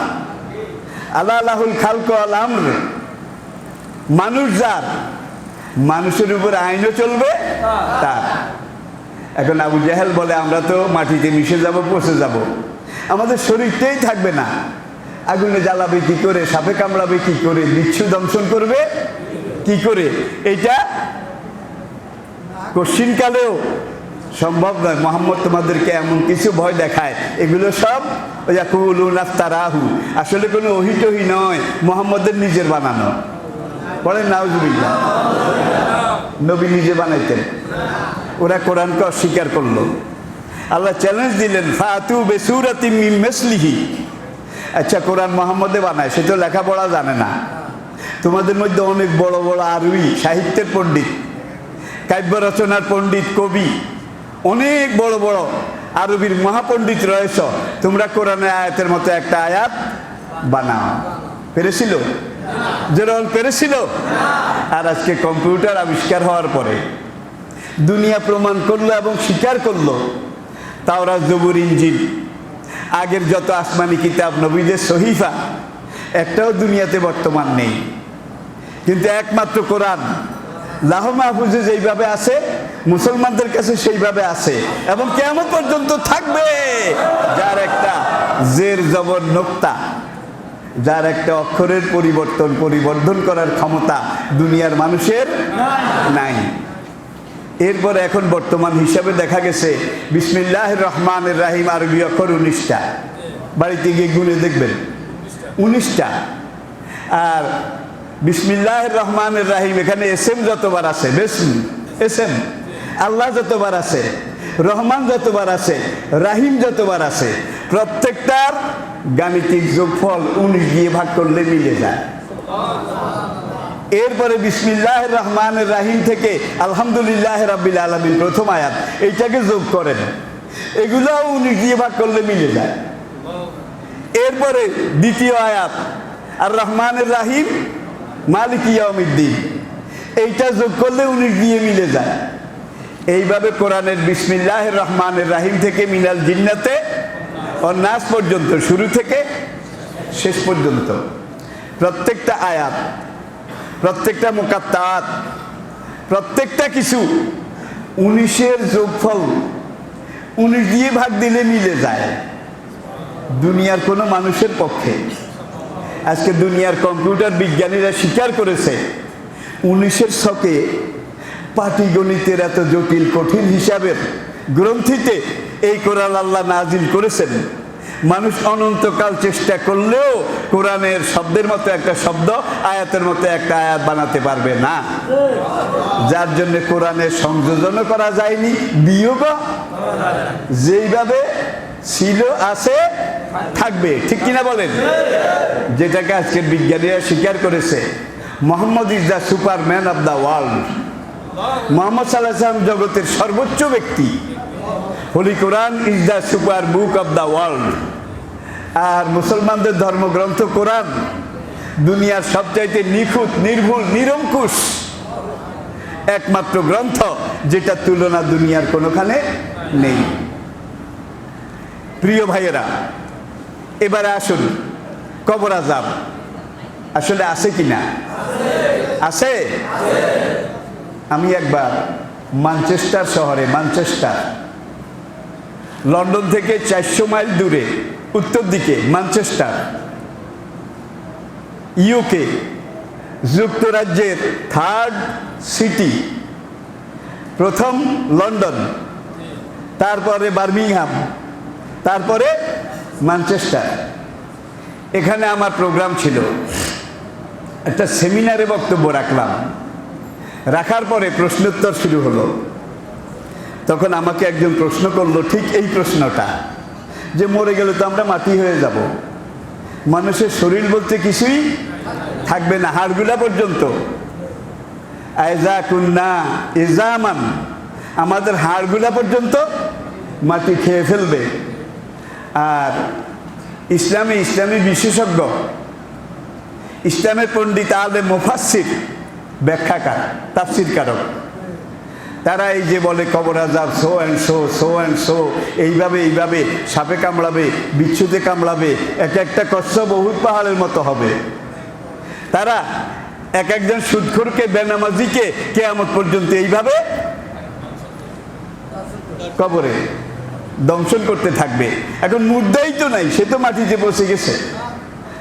আল্লাহ আল্লাহুল খালক ওয়াল আমর, মানুষ যার, মানুষের উপর আইনও চলবে তার। এখন আবু জাহেল বলে আমরা তো মাটিতে মিশে যাব, পচে যাব, আমাদের শরীরটাই থাকবে না, আগুনে জ্বালাবে কি করে, সাপে কামড়াবে কি করে, বিচ্ছু দংশন করবে কি করে, এটা কশ্চিনকালেও সম্ভব নয়। মুহাম্মদ তোমাদেরকে এমন কিছু ভয় দেখায়, এগুলো সব আসলে কোনো ওহী টহি নয়, মুহাম্মদের নিজের বানানো। বলেন নাউজুবিল্লাহ। নবী নিজে বানাইতেন, ওরা কোরআনকে অস্বীকার করলো। আল্লাহ চ্যালেঞ্জ দিলেন ফাতু বিসূরাতিম মিন মিসলিহি। আচ্ছা, কোরআন মুহাম্মদে বানায়, সে তো লেখাপড়া জানে না। তোমাদের মধ্যে অনেক বড় বড় আরবি সাহিত্যের পণ্ডিত, কাব্য রচনার পণ্ডিত, কবি, অনেক বড় বড় আরবির মহাপণ্ডিত রয়েছ, তোমরা কোরআনের আয়াতের মতো একটা আয়াত বানাও। পেরেছিল? যেরকম পেরেছিল? আর আজকে কম্পিউটার আবিষ্কার হওয়ার পরে দুনিয়া প্রমাণ করলো এবং স্বীকার করলো তাওরাত, জবুর, ইনজিল, আগের যত আসমানি কিতাব, নবীদের সহিফা, একটাও দুনিয়াতে বর্তমান নেই। কিন্তু একমাত্র কোরআন লাহ মাহফুজে যেইভাবে আছে, মুসলমানদের কাছে সেইভাবে আছে এবং কিয়ামত পর্যন্ত থাকবে। যার একটা জের জবর নোক্তা, যার একটা অক্ষরের পরিবর্তন করার ক্ষমতা দুনিয়ার মানুষের নাই। এরপর এখন বর্তমান হিসাবে দেখা গেছে বিসমিল্লাহির রহমানির রহিম আরবি অক্ষর 19টা, বাড়িতে গিয়ে গুনে দেখবেন 19টা। আর বিসমিল্লাহির রহমানির রহিম এখানে এসএম যতবার আছে, এসএম আল্লাহ যতবার আছে, রহমান যতবার আছে, রাহিম যতবার আছে, প্রত্যেকটার গাণিতিক যোগফল 19 দিয়ে ভাগ করলে মিলে যায়। এরপরে বিসমিল্লাহির রহমানির রহিম থেকে আলহামদুলিল্লাহ রাব্বিল আলামিন প্রথম আয়াত, এইটাকে যোগ করেন, এগুলাও 19 দিয়ে ভাগ করলে মিলে যায়। এরপরে দ্বিতীয় আয়াত আর রহমানির রহিম মালিক ইয়াউমিদ্দিন, এইটা যোগ করলে 19 দিয়ে মিলে যায়। এইভাবে কোরআনের বিসমিল্লাহির রহমানির রহিম থেকে মিনাল জিন্নাতে ওয়ান নাস পর্যন্ত, শুরু থেকে শেষ পর্যন্ত প্রত্যেকটা আয়াত, প্রত্যেকটা মুকাত্তাত, প্রত্যেকটা কিছু 19-এর যোগফল 19 দিয়ে ভাগ দিলে মিলে যায়। দুনিয়ার কোনো মানুষের পক্ষে, আজকে দুনিয়ার কম্পিউটার বিজ্ঞানীরা স্বীকার করেছে 19-এর ছকে পাটিগণিতের এত জটিল কঠিন হিসাবের গ্রন্থিতে এই কোরআন আল্লাহ নাজিল করেছেন। মানুষ অনন্তকাল চেষ্টা করলেও কোরআনের শব্দের মতো একটা শব্দ, আয়াতের মতো একটা আয়াত বানাতে পারবে না। যার জন্য কোরআনের সংযোজনও করা যায়নি, বিয়োগও যেইভাবে ছিল আছে থাকবে। ঠিক কিনা বলেন? যেটাকে আজকের বিজ্ঞানীরা স্বীকার করেছে, Muhammad is the superman of the world. Muhammad সাল্লাল্লাহু আলাইহি ওয়াসাল্লাম জগতের সর্বোচ্চ ব্যক্তি। Holy Quran is the super book of the world. আর মুসলমানদের ধর্মগ্রন্থ কোরআন দুনিয়ার সবচাইতে নিখুঁত, নির্ভুল, নিরঙ্কুশ একমাত্র গ্রন্থ, যেটা তুলনা দুনিয়ার কোনোখানে নেই। প্রিয় ভাইয়েরা, এবারে আসুন, কবর আযাব আসলে আছে কিনা? আছে। আমি একবার ম্যানচেস্টার শহরে, ম্যানচেস্টার লন্ডন থেকে 400 মাইল দূরে উত্তর দিকে ম্যানচেস্টার, ইউকে, যুক্তরাজ্যের 3rd সিটি। প্রথম লন্ডন, তারপরে বার্মিংহাম, তারপরে ম্যানচেস্টার। এখানে আমার প্রোগ্রাম ছিল, একটা সেমিনারে বক্তব্য রাখলাম। রাখার পরে প্রশ্নোত্তর শুরু হলো। তখন আমাকে একজন প্রশ্ন করলো, ঠিক এই প্রশ্নটা, যে মরে গেলে তো আমরা মাটি হয়ে যাব, মানুষের শরীর বলতে কিছুই থাকবে না, হাড়গুলা পর্যন্ত। আয়জা কুন্না ইজামান, আমাদের হাড়গুলা পর্যন্ত মাটি খেয়ে ফেলবে। আর ইসলামী বিশেষজ্ঞ, ইসলামের পণ্ডিত, আলেম, মুফাসসির, ব্যাখ্যাকার, তাফসীরকারক, তারা এই যে বলে কবর আযাব so and so, so and so, এইভাবে সাপে কামড়াবে, বিচ্ছুতে কামড়াবে, এক একটা কষ্ট বহুত পাহাড়ের মতো হবে। তারা এক একজন সুদখোরকে, বেনামাজিকে কিয়ামত পর্যন্ত এইভাবে কবরে দংশন করতে থাকবে। এখন মুর্দাই তো নাই, সে তো মাটিতে বসে গেছে,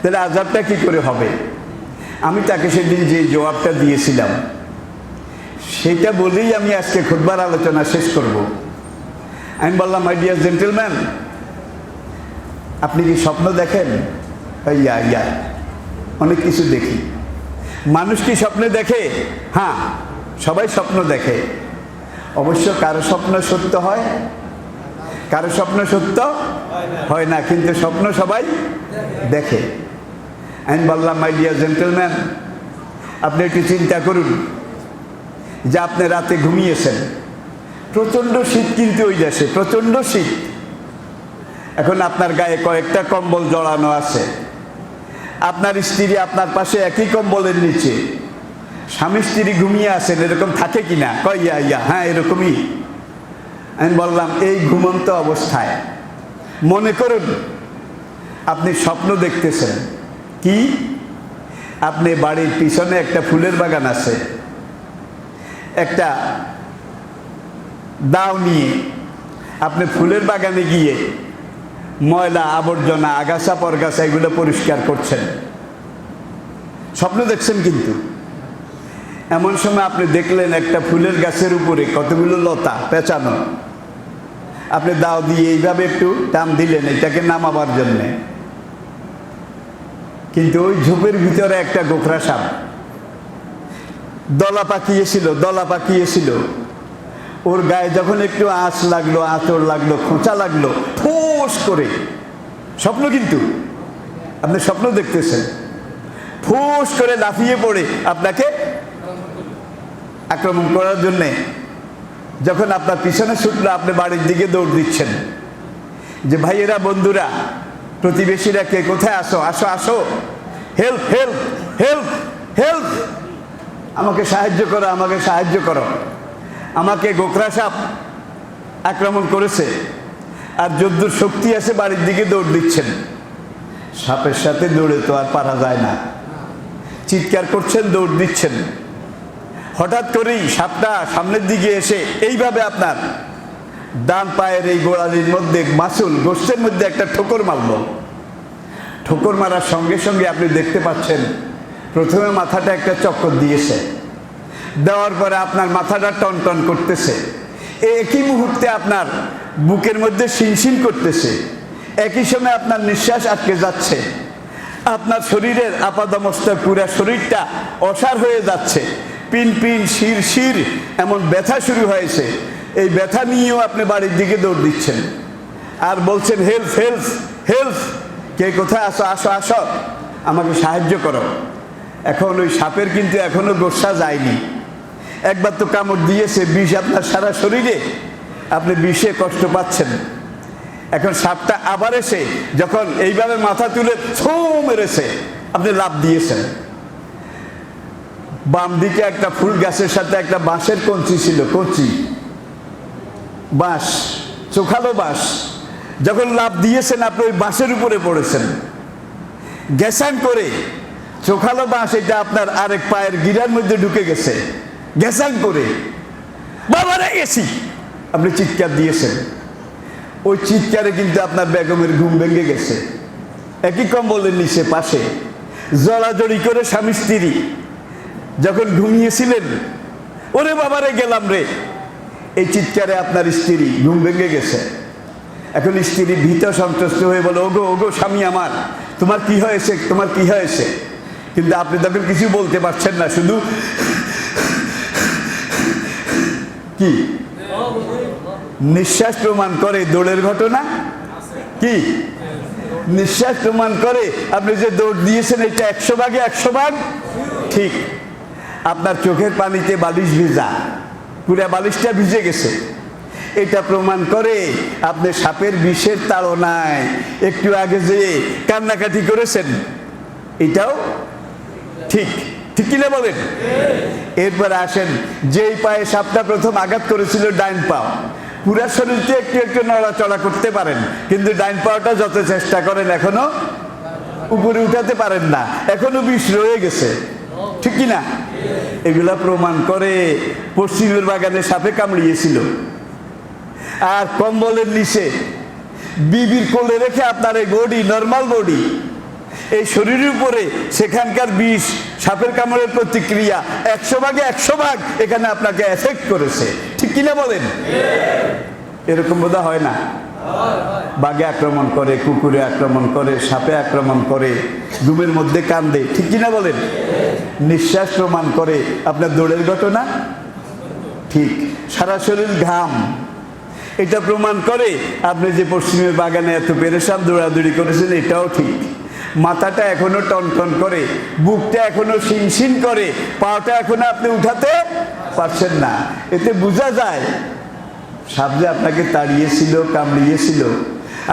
তাহলে আযাবটা কি করে হবে? আমি তাকে সেদিন যে জবাবটা দিয়েছিলাম, সেটা বলেই আমি আজকে খুতবার আলোচনা শেষ করব। আমি বললাম, মাই ডিয়ার জেন্টলম্যান, আপনি কি স্বপ্ন দেখেন? ইয়া অনেক কিছু দেখি। মানুষ কি স্বপ্নে দেখে? হ্যাঁ, সবাই স্বপ্ন দেখে। অবশ্য কারো স্বপ্ন সত্য হয়, কারো স্বপ্ন সত্য হয় না, কিন্তু স্বপ্ন সবাই দেখে। আমি বললাম, মাই ডিয়ার জেন্টলম্যান, আপনি একটু চিন্তা করুন যে আপনি রাতে ঘুমিয়েছেন, প্রচণ্ড শীত, কিন্তু ওই দেশে প্রচণ্ড শীত। এখন আপনার গায়ে কয়েকটা কম্বল জড়ানো আছে, আপনার স্ত্রী আপনার পাশে একই কম্বলের নিচে, স্বামী স্ত্রী ঘুমিয়ে আছেন, এরকম থাকে কিনা? ইয়া হ্যাঁ, এরকমই। আমি বললাম, এই ঘুমন্ত অবস্থায় মনে করুন আপনি স্বপ্ন দেখতেছেন। কি? আপনি বাড়ির পিছনে একটা ফুলের বাগান আছে, একটা দাও নিয়ে আপনি ফুলের বাগানে গিয়ে ময়লা আবর্জনা, আগাছা পরগাছা এগুলো পরিষ্কার করছেন, স্বপ্ন দেখছেন। কিন্তু এমন সময় আপনি দেখলেন একটা ফুলের গাছের উপরে কতগুলো লতা পেঁচানো, আপনি দাও দিয়ে এইভাবে একটু টান দিলেন এটাকে নামাবার জন্যে, কিন্তু ওই ঝোপের ভিতরে একটা গোখরা সাপ দলা পাকিয়েছিল। ওর গায়ে যখন একটু আঁচ লাগলো, আঁচড় লাগলো, খোঁচা লাগলো, ফোঁস করে, স্বপ্ন কিন্তু, আপনি স্বপ্ন দেখতেছেন, ফোঁস করে লাফিয়ে পড়ে আপনাকে আক্রমণ করার জন্যে যখন আপনার পিছনে ছুটলো, আপনি বাড়ির দিকে দৌড় দিচ্ছেন যে ভাইয়েরা, বন্ধুরা, প্রতিবেশীরা, কে কোথায়? আসো আসো আসো, হেল্প হেল্প হেল্প হেল্প, আমাকে সাহায্য করো, আমাকে সাহায্য করো, আমাকে গোখরা সাপ আক্রমণ করেছে। আর যদ্দূর শক্তি আছে বাড়ির দিকে দৌড় দিচ্ছেন। সাপের সাথে দৌড়ে তো আর পারা যায় না, চিৎকার করছেন, দৌড় দিচ্ছেন। হঠাৎ করেই সাপটা সামনের দিকে এসে এইভাবে আপনার ডান পায়ের এই গোড়ালির মধ্যে, মাসুল গোষ্ঠের মধ্যে একটা ঠোকর মারল। ঠোকর মারার সঙ্গে সঙ্গে আপনি দেখতে পাচ্ছেন প্রথমে মাথাটা একটা চক্কর দিয়েছে, দেওয়ার পরে আপনার মাথাটা টন টন করতেছে। একই মুহূর্তে আপনার বুকের মধ্যে শিনশিন করতেছে। একই সময় আপনার নিঃশ্বাস আটকে যাচ্ছে, আপনার শরীরের আপাদমস্তক পুরা শরীরটা অসাড় হয়ে যাচ্ছে, পিন পিন শির শির এমন ব্যথা শুরু হয়েছে। এই ব্যথা নিয়েও আপনি বাড়ির দিকে দৌড় দিচ্ছেন আর বলছেন হেল্প হেল্প হেল্প, কে কোথায় আসো আসো আসো, আমাকে সাহায্য করো। এখন ওই সাপের কিন্তু এখনো গোসা যায়নি, একবার তো কামড় দিয়েছে, বিষ আপনার সারা শরীরে, আপনি বিষে কষ্ট পাচ্ছেন। এখন সাপটা আবার এসে যখন এইভাবে মাথা তুলে ছৌ মেরেছে, আপনি লাফ দিয়েছেন। বাম দিকে একটা ফুল গাছের সাথে একটা বাঁশের কঞ্চি ছিল, কঞ্চি বাঁশ, চোখালো বাঁশ, যখন লাফ দিয়েছেন আপনি ওই বাঁশের উপরে পড়েছেন, গ্যাসান করে চোখালো বাঁশ এটা আপনার আরেক পায়ের গিরার মধ্যে ঢুকে গেছে, গ্যাসান করে বাবারে গেছি আপনি চিৎকার দিয়েছেন। ওই চিৎকারে কিন্তু আপনার বেগমের ঘুম ভেঙে গেছে। একই কম্বলের নিচে পাশে জড়াজড়ি করে স্বামী স্ত্রী যখন ঘুমিয়েছিলেন, ওরে বাবারে গেলাম রে, এই চিৎকারে আপনার স্ত্রী ঘুম ভেঙে গেছে। এখন স্ত্রী ভীত সন্ত্রস্ত হয়ে বলে, ওগো ওগো স্বামী আমার, তোমার কি হয়েছে, তোমার কি হয়েছে? কিন্তু আপনি তখন কিছু বলতে পারছেন না, শুধু কি নিঃশ্বাস প্রমাণ করে দৌড়ের ঘটনা, কি নিঃশ্বাস প্রমাণ করে আপনি যে দৌড় দিয়েছেন এটা 100 ভাগে 100 ভাগ ঠিক। আপনার চোখের পানিতে বালিশ ভিজা, পুরা বালিশটা ভিজে গেছে, এটা প্রমাণ করে আপনি সাপের বিষের তাড়নায় একটু আগে যে কান্নাকাটি করেছেন, এটাও ঠিক, ঠিক কিনা বলেন? এরপর আসেন, যেই পায়ে সাপটা প্রথম আঘাত করেছিল ডাইন পা, পুরা শরীরকে একটু একটু নড়াচড়া করতে পারেন, কিন্তু ডাইন পাটা যত চেষ্টা করেন এখনো উপরে উঠাতে পারেন না, এখনো বিষ রয়ে গেছে, ঠিক কিনা? এগুলা প্রমাণ করে পশ্চিমের বাগানে সাপে কামড়িয়েছিল। আর কম্বলের নিচে বিবির কোলে রেখে আপনার এই বডি, নর্মাল বডি, এই শরীরের উপরে সেখানকার বিষ, সাপের কামড়ের প্রতিক্রিয়া 100 ভাগে 100 ভাগ এখানে আপনাকে এফেক্ট করেছে, ঠিক কিনা বলেন? এরকম বোধ হয় না? বাঘে আক্রমণ করে, কুকুরে আক্রমণ করে, সাপে আক্রমণ করে, ঘুমের মধ্যে কান্দে, ঠিক কিনা বলেন? নিঃশ্বাস প্রমাণ করে আপনার দৌড়ের ঘটনা ঠিক, সারা শরীর ঘাম, এটা প্রমাণ করে আপনি যে পশ্চিমের বাগানে এত পেরেশান দৌড়াদৌড়ি করেছেন, এটাও ঠিক। মাথাটা এখনো টনটন করে, বুকটা এখনো শিনশিন করে, পাটা এখনো আপনি উঠাতে পারছেন না। এতে বোঝা যায় সাপ যে আপনাকে তাড়িয়েছিল, কামড়িয়েছিল,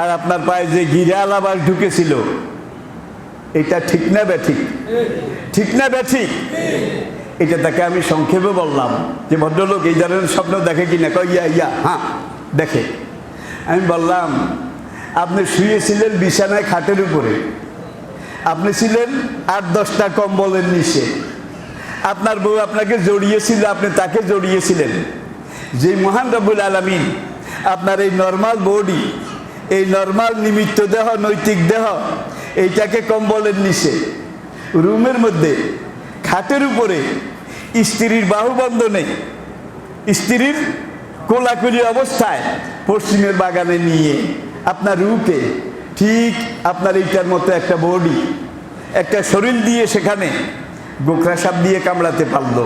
আর আপনার পায়ে যে গিরাল আবার ঢুকেছিল, এটা ঠিক না ব্যাঠিক? ঠিক না ব্যাঠিক? এটা তাকে আমি সংক্ষেপে বললাম যে ভদ্রলোক এই ধরনের স্বপ্ন দেখে কিনা, কই ইয়া ইয়া, হ্যাঁ দেখে। আমি বললাম আপনি শুয়েছিলেন বিছানায় খাটের উপরে, আপনি ছিলেন 8-10টা কম্বলের নিচে, আপনার বউ আপনাকে জড়িয়েছিল, আপনি তাকে জড়িয়েছিলেন। যে মহান রব্বুল আলামিন আপনার এই নর্মাল বডি, এই নর্মাল নিমিত্ত দেহ, নৈতিক দেহ, এইটাকে কম্বলের নিচে রুমের মধ্যে খাটের উপরে স্ত্রীর বাহুবন্ধনে, স্ত্রীর কোলাকুলি অবস্থায় পশ্চিমের বাগানে নিয়ে আপনার রূপে ঠিক আপনার এইটার মতো একটা বডি, একটা শরীর দিয়ে সেখানে গোখরা সাপ দিয়ে কামড়াতে পারলো,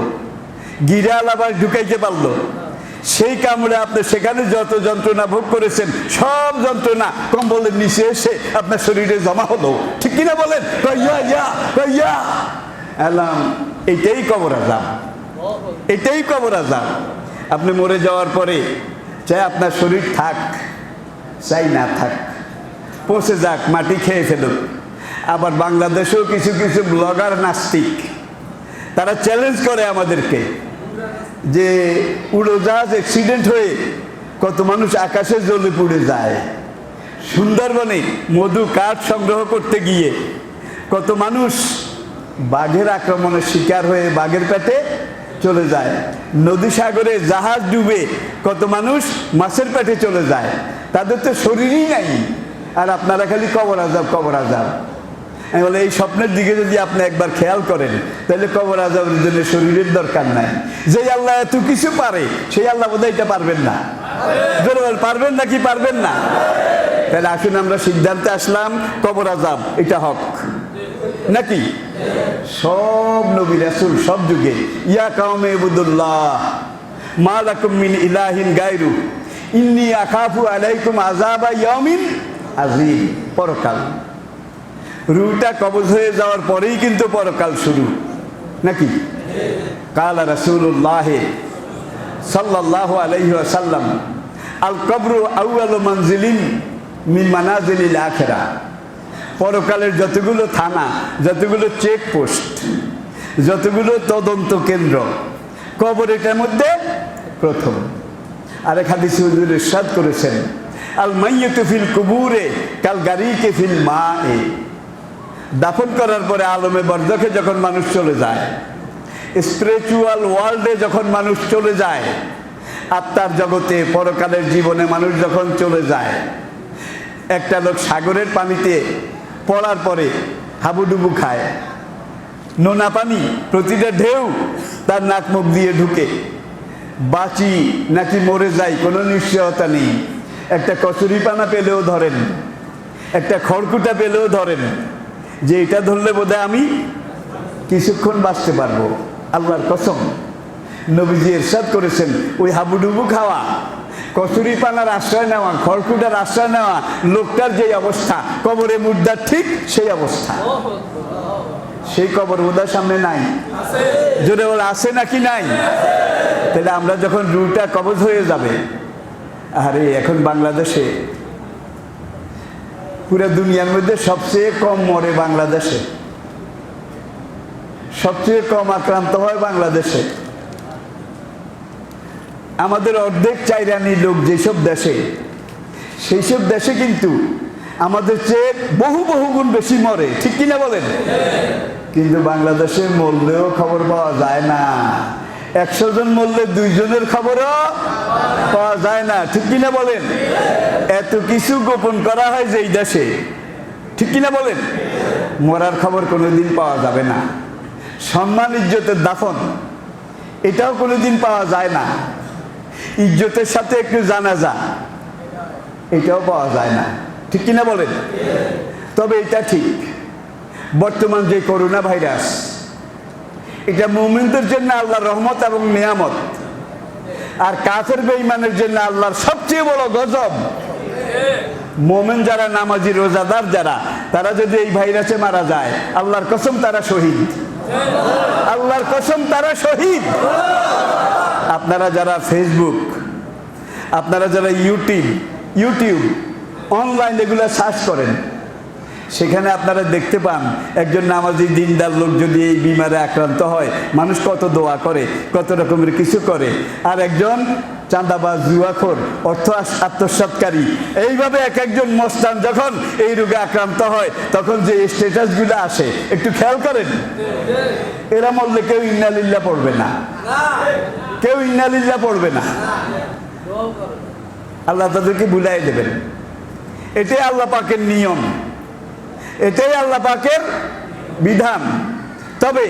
গিরাল আবার ঢুকাইতে পারলো, সেই কামড়ে আপনি সেখানে যত যন্ত্রণা ভোগ করেছেন সব যন্ত্রণা কম্বলের নিচে এসে আপনার শরীরে জমা হলো, ঠিক কিনা বলেন? এলাম, এটাই কবর আযাব, এটাই কবর আযাব। আপনি মরে যাওয়ার পরে চাই আপনার শরীর থাক, চাই না থাক, পচে যাক, মাটি খেয়ে ফেলুক। আবার বাংলাদেশেও কিছু কিছু ব্লগার নাস্তিক, তারা চ্যালেঞ্জ করে আমাদেরকে যে উড়োজাহাজ অ্যাক্সিডেন্ট হয়ে কত মানুষ আকাশে জ্বলে পুড়ে যায়, সুন্দরবনে মধু কাঠ সংগ্রহ করতে গিয়ে কত মানুষ বাঘের আক্রমণের শিকার হয়ে বাঘের পেটে চলে যায়, নদী সাগরে জাহাজ ডুবে কত মানুষ মাছের পেটে চলে যায়, তাদের তো শরীরই নাই, আর আপনারা খালি কবর আযাব কবর আযাব। আমি বলে এই স্বপ্নের দিকে যদি আপনি একবার খেয়াল করেন তাহলে কবর আযাবের জন্য শরীরের দরকার নাই। যে আল্লাহ এত কিছু পারে সেই আল্লাহ বোধহয় এটা পারবেন না, পারবেন নাকি পারবেন না? তাহলে আসুন আমরা সিদ্ধান্তে আসলাম কবর আযাব এটা হক নাকি? সব নবী রাসূল সব যুগে ইয়া কাওমে ইবুদুল্লাহ মা লাকুম মিন ইলাহিন গায়রু ইন্নী আখাফু আলাইকুম আযাবা ইয়াউমিন আযীম। পরকাল, রুহটা কবজ হয়ে যাওয়ার পরেই কিন্তু পরকাল শুরু নাকি? কালা রাসূলুল্লাহ সাল্লাল্লাহু আলাইহি ওয়াসাল্লাম আল কবরু আউয়ালু মানজিলিন মিন মানাজিলিল আখিরাহ। পরকালের যতগুলো থানা, যতগুলো চেকপোস্ট, যতগুলো তদন্ত কেন্দ্র, কবর এটার মধ্যে প্রথম। আরেক হাদিসে হুজুর ইরশাদ করেছেন আল মাইয়িতু ফিল কুবুরে কাল গারিকি ফিল মায়ে। দাফন করার পরে আলমে বরজখে যখন মানুষ চলে যায়, স্পিরিচুয়াল ওয়ার্ল্ডে যখন মানুষ চলে যায়, আত্মার জগতে পরকালের জীবনে মানুষ যখন চলে যায়, একটা লোক সাগরের পানিতে পড়ার পরে হাবুডুবু খায়, নোনা পানি প্রতিটা ঢেউ তার নাক মুখ দিয়ে ঢুকে, বাঁচি নাকি মরে যাই কোনো নিশ্চয়তা নেই। একটা কচুরিপানা পেলেও ধরেন, একটা খড়কুটা পেলেও ধরেন যে এটা ধরলে বোধহয় আমি কিছুক্ষণ বাঁচতে পারবো। আল্লাহর কসম, নবীজি ইরশাদ করেছেন ওই হাবুডুবু খাওয়া, কচুরিপানার আশ্রয় নেওয়া, খড়কুটার আশ্রয় নেওয়া লোকটার যে অবস্থা, কবরে মুর্দার ঠিক সেই অবস্থা। সেই কবর বোধহয় সামনে নাই, জোরে বলে আছে নাকি নাই? তাহলে আমরা যখন রুহটা কবজ হয়ে যাবে, আরে এখন বাংলাদেশে পুরো দুনিয়ার মধ্যে সবচেয়ে কম মরে বাংলাদেশে, সবচেয়ে কম আক্রান্ত হয় বাংলাদেশে। আমাদের অর্ধেক চাইরানি লোক যেসব দেশে, সেই সব দেশে কিন্তু আমাদের চেয়ে বহু বহু গুণ বেশি মরে, ঠিক কিনা বলেন? কিন্তু বাংলাদেশে মরলেও খবর পাওয়া যায় না। 100 জন মরলে 2 জনের খবরও পাওয়া যায় না, ঠিক কিনা বলেন? এত কিছু গোপন করা হয় যে এই দেশে, ঠিক কিনা বলেন? মরার খবর কোনোদিন পাওয়া যাবে না। সম্মান ইজ্জতের দাফন এটাও কোনোদিন পাওয়া যায় না। ইজ্জতের সাথে একটু জানাজা এটাও পাওয়া যায় না, ঠিক কিনা বলেন? তবে এটা ঠিক, বর্তমান যে করোনা ভাইরাস, এটা মুমিনদের জন্য আল্লাহর রহমত এবং নিয়ামত, আর কাফের বেঈমানের জন্য আল্লাহর সবচেয়ে বড় গজব। মুমিন যারা, নামাজি রোজাদার যারা, তারা যদি এই ভাইরাসে মারা যায়, আল্লাহর কসম তারা শহীদ, আল্লাহর কসম তারা শহীদ। আপনারা যারা ফেসবুক, আপনারা যারা ইউটিউব অনলাইন এগুলো সার্চ করেন, সেখানে আপনারা দেখতে পান একজন নামাজি দিনদার লোক যদি এই বিমারে আক্রান্ত হয়, মানুষ কত দোয়া করে, কত রকমের কিছু করে। আর একজন চাঁদাবাজ, জুয়াখোর, অর্থ আত্মসাৎকারী, এইভাবে এক একজন মস্তান যখন এই রোগে আক্রান্ত হয়, তখন যে স্ট্যাটাসগুলো আসে একটু খেয়াল করেন। এরা মরলে কেউ ইন্নালিল্লাহ পড়বে না, কেউ ইন্নালিল্লাহ পড়বে না, আল্লাহ তাদেরকে বুলাই দেবেন। এটাই আল্লাহ পাকের নিয়ম, এটাই আল্লাহ পাকের বিধান। তবে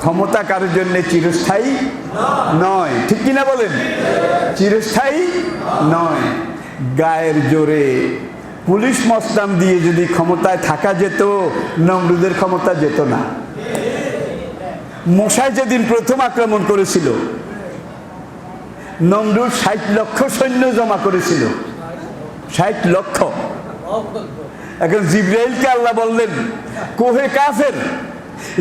ক্ষমতা কারোর জন্য চিরস্থায়ী নয়, ঠিক কিনা বলেন? চিরস্থায়ী নয়। গায়ের জোরে পুলিশ মস্তান দিয়ে যদি ক্ষমতায় থাকা যেত, নমরুদের ক্ষমতা যেত না। মশায় যেদিন প্রথম আক্রমণ করেছিল, নমরুদ 60 লক্ষ সৈন্য জমা করেছিল, 60 লক্ষ। এখন জিবরাইলকে আল্লাহ বললেন কোহে কাফের,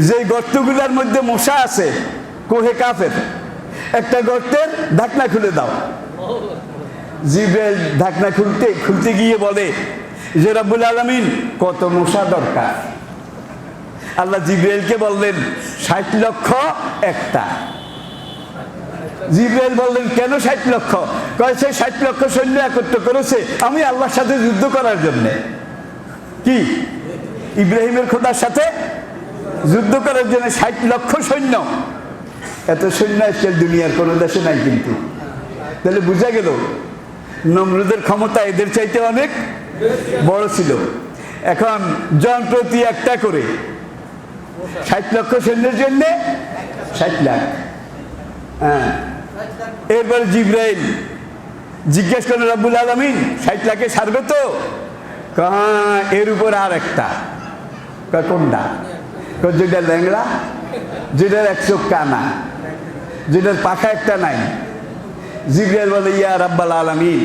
যে গর্তগুলোর মধ্যে মশা আছে, কোহে কাফের, একটা গর্তের ঢাকনা খুলে দাও। জিবরাইল ঢাকনা খুলতে গিয়ে বলে যে রব্বুল আলামিন কত মশা দরকার। আল্লাহ জিবরাইলকে বললেন 60 লক্ষ একটা। জিবরাইল বললেন কেন 60 লক্ষ? কয়েছে 60 লক্ষ সৈন্য একত্র করেছে আমি আল্লাহর সাথে যুদ্ধ করার জন্য। কি? ইব্রাহিমের খোদার সাথে যুদ্ধ করার জন্য 60 লক্ষ সৈন্য। এত সৈন্য আজকাল দুনিয়ার কোনো দেশে নাই। কিন্তু তাহলে বোঝা গেল নমরুদের ক্ষমতা এদের চাইতে অনেক বড় ছিল। এখন জন প্রতি একটা করে 60 লক্ষ সৈন্যের জন্য 60 লাখ। হ্যাঁ, এরপরে জিবরাইল জিজ্ঞেস করেন রব্বুল আলামিন 60 লাখে সারবে তো? এর উপর আর একটা। কোনটা? যেটা ল্যাংড়া, যেটার এক চোখ কানা, যেটার পাখা একটা নাই। জিবরাইল বলে ইয়া রাব্বাল আলামিন,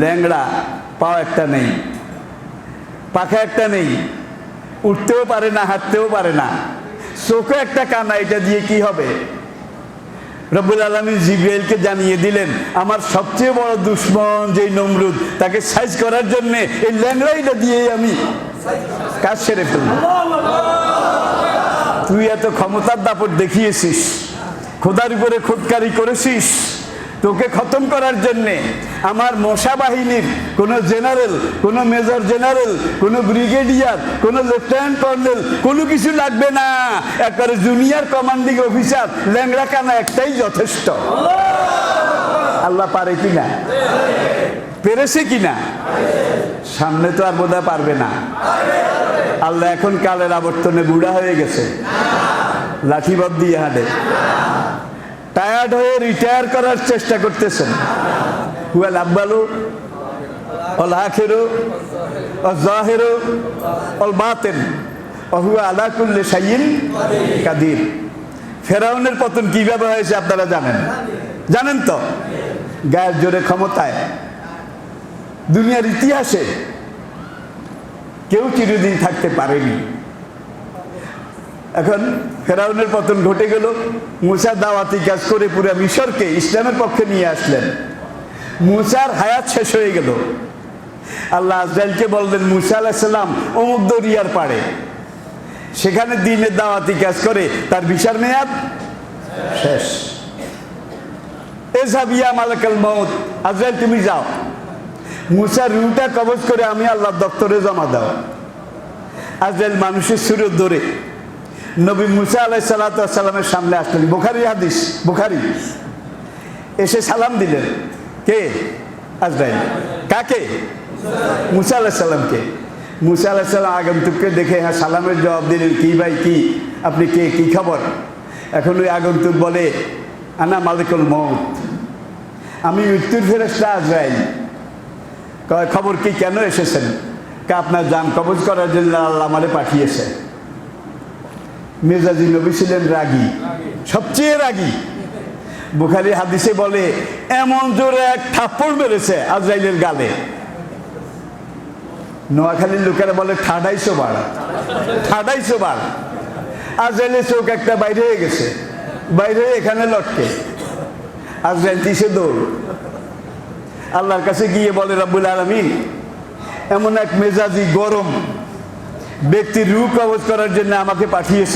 ল্যাংড়া, পাও একটা নেই, পাখা একটা নেই, উঠতেও পারে না, হাঁটতেও পারে না, চোখে একটা কানা, এটা দিয়ে কি হবে? রব্বুল আলামিন জিবরাইলকে জানিয়ে দিলেন, আমার সবচেয়ে বড় দুশমন যেই নমরুদ, তাকে সাইজ করার জন্য এই ল্যাংড়াইটা দিয়ে আমি কাজ সেরে ফেলব। তুই এত ক্ষমতার দাপট দেখিয়েছিস, খোদার উপরে খুদকারি করেছিস, তোকে খতম করার জন্যে আমার মশা বাহিনীর কোনো জেনারেল, কোনো মেজর জেনারেল, কোনো ব্রিগেডিয়ার, কোনো লেফটেন্যান্ট কর্নেল কোনো কিছু লাগবে না, একবারে জুনিয়র কমান্ডিং অফিসার ল্যাংড়া কানা একটাই যথেষ্ট। আল্লাহ পারে কিনা? পেরেছে কিনা? সামনে তো আর বোধহয় পারবে না। আল্লাহ এখন কালের আবর্তনে বুড়া হয়ে গেছে, লাঠিবদ্ধ দিয়ে হাঁটে, টায়ার্ড হয়ে রিটায়ার করার চেষ্টা করতেছেন। হুয়াল আব্বালু অল আখিরু অল যাহিরু অল বাতিন ওয়া হুয়া আলা কুল্লি শাইইন কাদির। ফেরাউনের পতন কিভাবে হয়েছে আপনারা জানেন? জানেন তো? গায়ের জোরে ক্ষমতায়। দুনিয়ার ইতিহাসে কেউ চিরদিন থাকতে পারেনি। এখন ফেরাউনের পতন ঘটে গেল, মুসা দাওয়াতি কাজ করে পুরো মিশরকে ইসলামের পক্ষে নিয়ে আসলেন। মুসার হায়াত শেষ হয়ে গেল। আল্লাহ আজরাইলকে বললেন, মুসা আলাইহিস সালাম অমুক দরিয়ার পাড়ে, সেখানে দিনের দাওয়াতি কাজ করে তার ভিসার মেয়াদ শেষ। এযাবিয়া মালাকাল মউত, আজরাইল তুমি যাও, মুসার রূহটা কবজ করে আমি আল্লাহর দপ্তরে জমা দাও। আজরাইল মানুষের সুরত ধরে নবী মুসা আলাইহিস সালামের সামনে আসলেন। বুখারী হাদিস, বুখারী। এসে সালাম দিলেন। কে? আজরাইল। কাকে? মুসা আলাইহিস সালামকে। মুসা আলাইহিস সালাম আগন্তুককে দেখে হ্যাঁ সালামের জবাব দিলেন, কি ভাই, কি আপনি কে, কি খবর? এখন ওই আগন্তুক বলে, আনা মালিকুল মউত, আমি মৃত্যুর ফেরেশতা আজরাইল। খবর কি, কেন এসেছেন? আপনার জান কবজ করার জন্য আল্লাহ আমারে পাঠিয়েছে। মেজাজি নবী ছিলেন রাগী, সবচেয়ে রাগী। বুখারী হাদিসে বলে এমন জোরে এক থাপ্পড় মেরেছে আজরাইলের গালে, নোয়াখালীর লোকেরা বলে ঠাডাইশো বার, ঠাডাইশো বার। আজরাইলের চোখ একটা বাইরে হয়ে গেছে, বাইরে হয়ে এখানে লটকে। আজরাইল দিশে দৌড়, আল্লাহর কাছে গিয়ে বলে, রব্বুল আলামিন, এমন এক মেজাজি গরম ব্যক্তির রূহ কবজ করার জন্য আমাকে পাঠিয়েছ।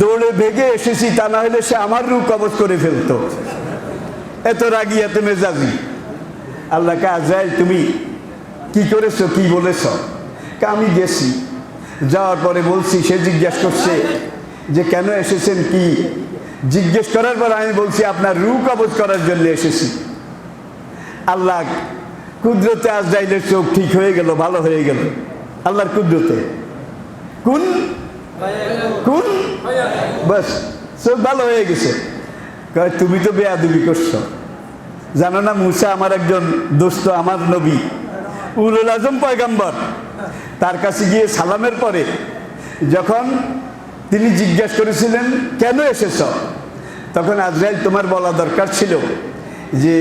দৌড়ে ভেগে এসেছি, তা না হলে সে আমার রূহ কবজ করে ফেলতো। এত রাগী, এত মেজাজি। আল্লাহকে, আজরাইল তুমি কি করেছো, কি বলেছ? আমি গেছি, যাওয়ার পরে বলছি, সে জিজ্ঞেস করছে যে কেন এসেছেন, কি জিজ্ঞেস করার পর আমি বলছি আপনার রূহ কবজ করার জন্য এসেছি। আল্লাহ কুদরতে আজরাইলের চোখ ঠিক হয়ে গেল, ভালো হয়ে গেল। আল্লাহর কুদরতে কোন কোন বাস চোখ ভালো হয়ে গেছে। তুমি তো বেয়াদবি করছো, জানো না মুসা আমার একজন দোস্ত, আমার নবী উলুল আজম পয়গম্বর। তার কাছে গিয়ে সালামের পরে যখন তিনি জিজ্ঞাসা করেছিলেন কেন এসেছ, তখন আজরাইল তোমার বলা দরকার ছিল যে